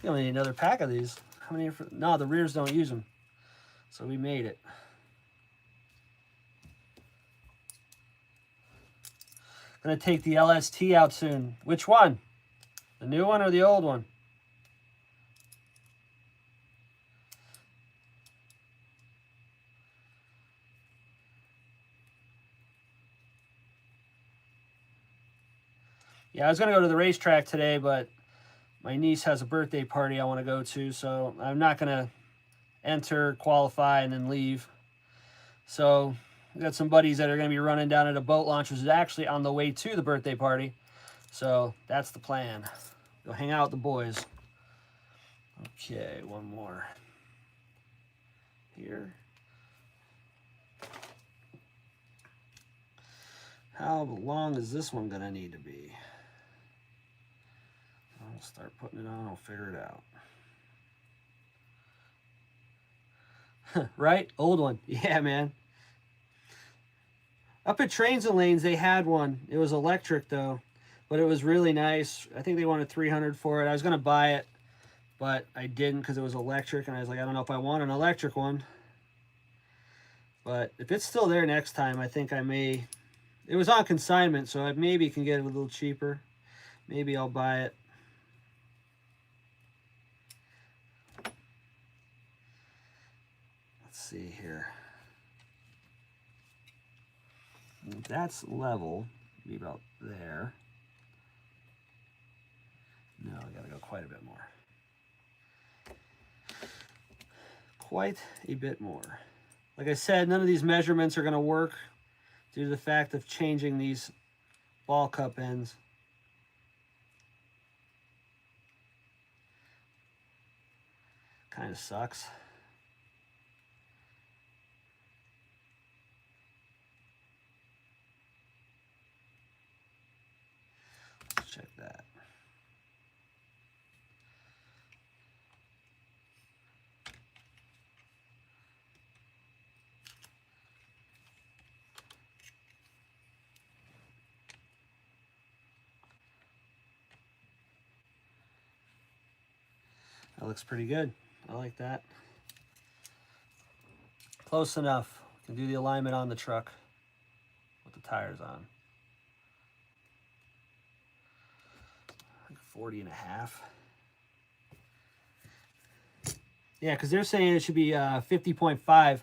You only need another pack of these. How many? No, the rears don't use them. So we made it. Gonna take the LST out soon. Which one? The new one or the old one? Yeah, I was going to go to the racetrack today, but my niece has a birthday party I want to go to, so I'm not going to enter, qualify, and then leave. So we got some buddies that are going to be running down at a boat launch, which is actually on the way to the birthday party. So that's the plan. Go hang out with the boys. Okay, one more. Here. How long is this one going to need to be? I'll start putting it on, I'll figure it out. Right? Old one. Yeah, man. Up at Trains and Lanes, they had one. It was electric, though. But it was really nice. I think they wanted $300 for it. I was going to buy it, but I didn't because it was electric. And I was like, I don't know if I want an electric one. But if it's still there next time, I think I may. It was on consignment, so I maybe can get it a little cheaper. Maybe I'll buy it. Let's see here. That's level. Be about there. No, I gotta go quite a bit more. Quite a bit more. Like I said, none of these measurements are gonna work due to the fact of changing these ball cup ends. Kind of sucks. Let's check that. That looks pretty good. I like that. Close enough. Can do the alignment on the truck with the tires on. Like 40.5. Yeah, because they're saying it should be 50.5.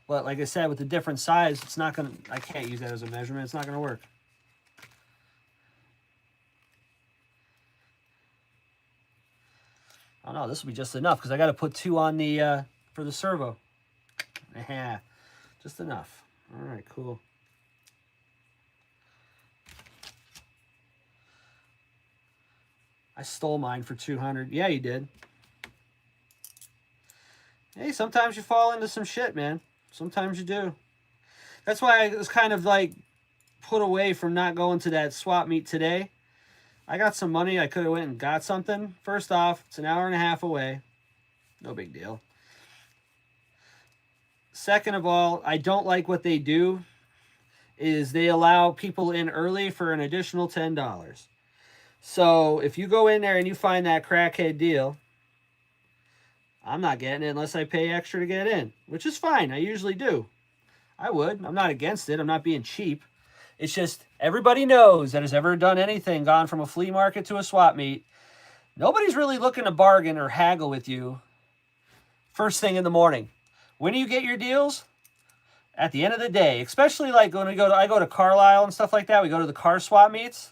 But like I said, with the different size, it's not going to, I can't use that as a measurement. It's not going to work. Oh no, this will be just enough because I got to put 2 on the for the servo. Yeah, just enough. All right, cool. I stole mine for 200. Yeah, you did. Hey, sometimes you fall into some shit, man. Sometimes you do. That's why I was kind of like put away from not going to that swap meet today. I got some money. I could have went and got something. First off, it's an hour and a half away. No big deal. Second of all, I don't like what they do is they allow people in early for an additional $10. So if you go in there and you find that crackhead deal, I'm not getting it unless I pay extra to get in, which is fine. I usually do. I would. I'm not against it. I'm not being cheap. It's just everybody knows that has ever done anything, gone from a flea market to a swap meet. Nobody's really looking to bargain or haggle with you first thing in the morning. When do you get your deals? At the end of the day, especially like when I go to Carlisle and stuff like that. We go to the car swap meets.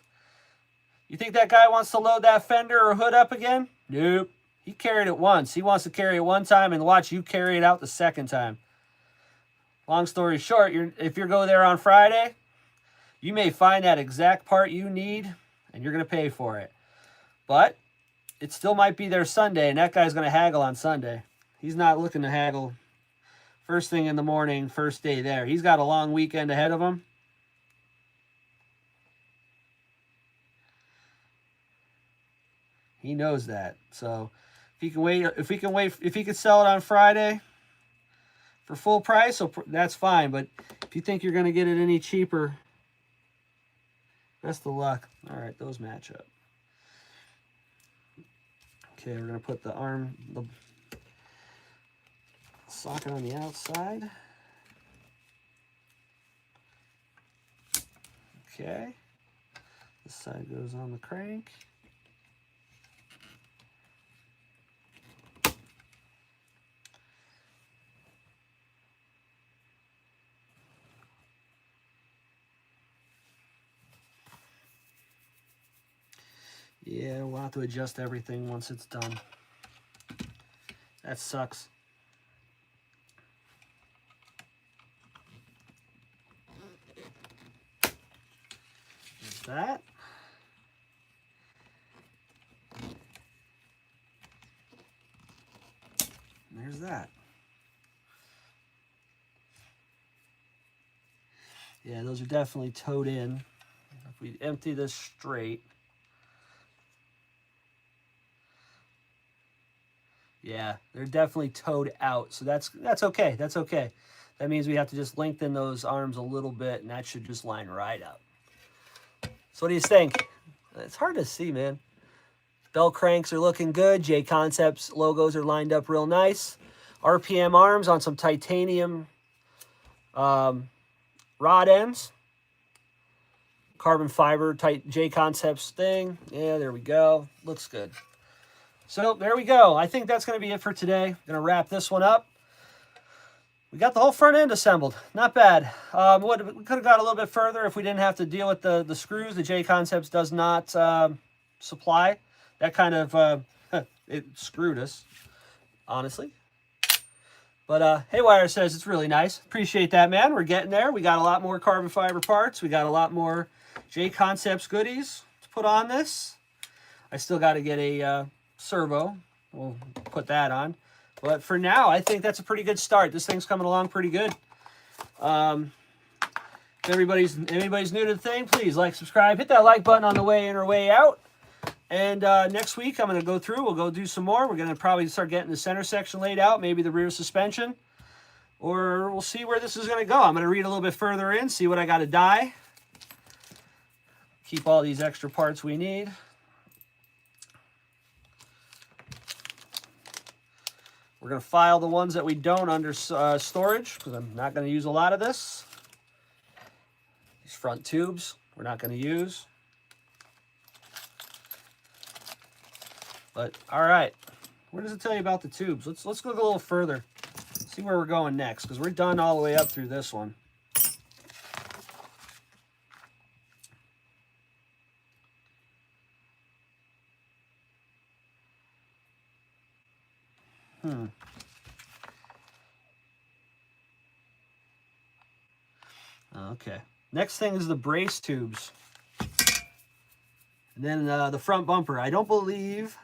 You think that guy wants to load that fender or hood up again? Nope. He carried it once. He wants to carry it one time and watch you carry it out the second time. Long story short, if you go there on Friday, you may find that exact part you need, and you're going to pay for it. But it still might be there Sunday, and that guy's going to haggle on Sunday. He's not looking to haggle first thing in the morning, first day there. He's got a long weekend ahead of him. He knows that. So if he can sell it on Friday for full price, so that's fine. But if you think you're going to get it any cheaper, best of luck. All right, those match up. Okay, we're going to put the socket on the outside. Okay. This side goes on the crank. I'll have to adjust everything once it's done. That sucks. There's that. And there's that. Yeah, those are definitely towed in. If we empty this straight. Yeah, they're definitely towed out. So that's okay. That's okay. That means we have to just lengthen those arms a little bit, and that should just line right up. So what do you think? It's hard to see, man. Bell cranks are looking good. J Concepts logos are lined up real nice. RPM arms on some titanium rod ends. Carbon fiber tight J Concepts thing. Yeah, there we go. Looks good. So there we go. I think that's going to be it for today. I'm going to wrap this one up. We got the whole front end assembled. Not bad. We could have got a little bit further if we didn't have to deal with the screws. The J Concepts does not supply. That kind of, it screwed us, honestly. But Haywire says it's really nice. Appreciate that, man. We're getting there. We got a lot more carbon fiber parts. We got a lot more J Concepts goodies to put on this. I still got to get a servo. We'll put that on. But for now, I think that's a pretty good start. This thing's coming along pretty good. If anybody's new to the thing, please like, subscribe, hit that like button on the way in or way out. And next week, I'm going to go through. We'll go do some more. We're going to probably start getting the center section laid out, maybe the rear suspension. Or we'll see where this is going to go. I'm going to read a little bit further in, see what I got to dye. Keep all these extra parts we need. We're going to file the ones that we don't under storage, because I'm not going to use a lot of this. These front tubes, we're not going to use. But, all right. What does it tell you about the tubes? Let's look a little further. See where we're going next, because we're done all the way up through this one. Okay. Next thing is the brace tubes. And then the front bumper. I don't believe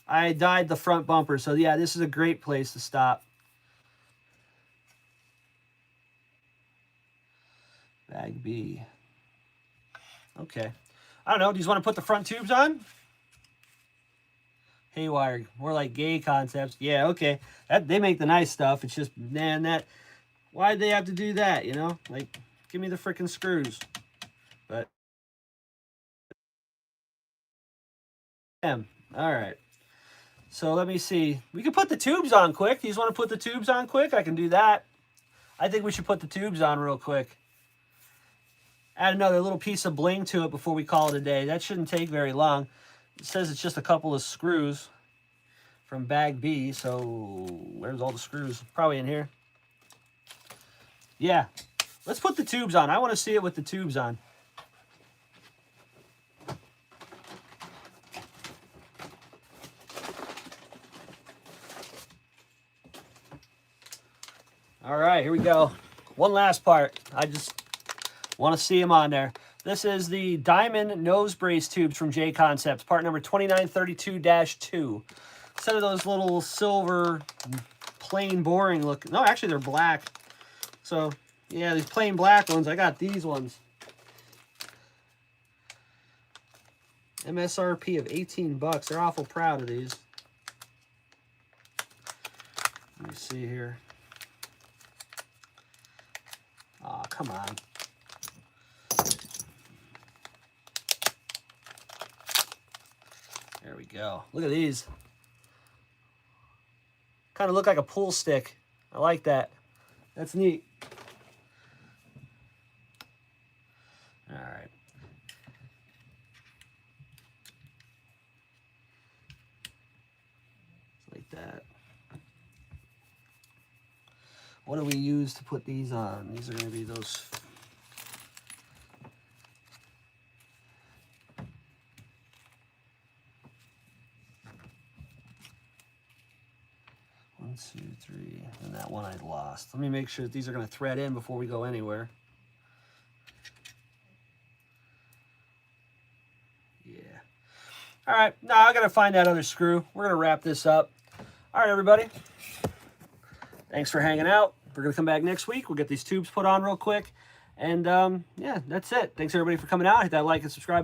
I dyed the front bumper. So, yeah, this is a great place to stop. Bag B. Okay. I don't know. Do you want to put the front tubes on? Haywire. More like Gay Concepts. Yeah, okay. They make the nice stuff. It's just, man, why'd they have to do that, you know? Like, give me the freaking screws. But, all right. So let me see. We can put the tubes on quick. Do you just want to put the tubes on quick? I can do that. I think we should put the tubes on real quick. Add another little piece of bling to it before we call it a day. That shouldn't take very long. It says it's just a couple of screws from bag B. So where's all the screws? Probably in here. Yeah. Let's put the tubes on. I want to see it with the tubes on. All right, here we go. One last part. I just want to see them on there. This is the diamond nose brace tubes from J Concepts, part number 2932-2. Instead of those little silver, plain boring look. No, actually they're black. So, yeah, these plain black ones. I got these ones. MSRP of 18 bucks. They're awful proud of these. Let me see here. Oh, come on. There we go. Look at these. Kind of look like a pool stick. I like that. That's neat. All right. Like that. What do we use to put these on? These are going to be those. 1, 2, 3, and that one I lost. Let me make sure that these are going to thread in before we go anywhere. Yeah. All right, now I got to find that other screw. We're going to wrap this up. All right, everybody. Thanks for hanging out. We're going to come back next week. We'll get these tubes put on real quick. And, yeah, that's it. Thanks, everybody, for coming out. Hit that like and subscribe button.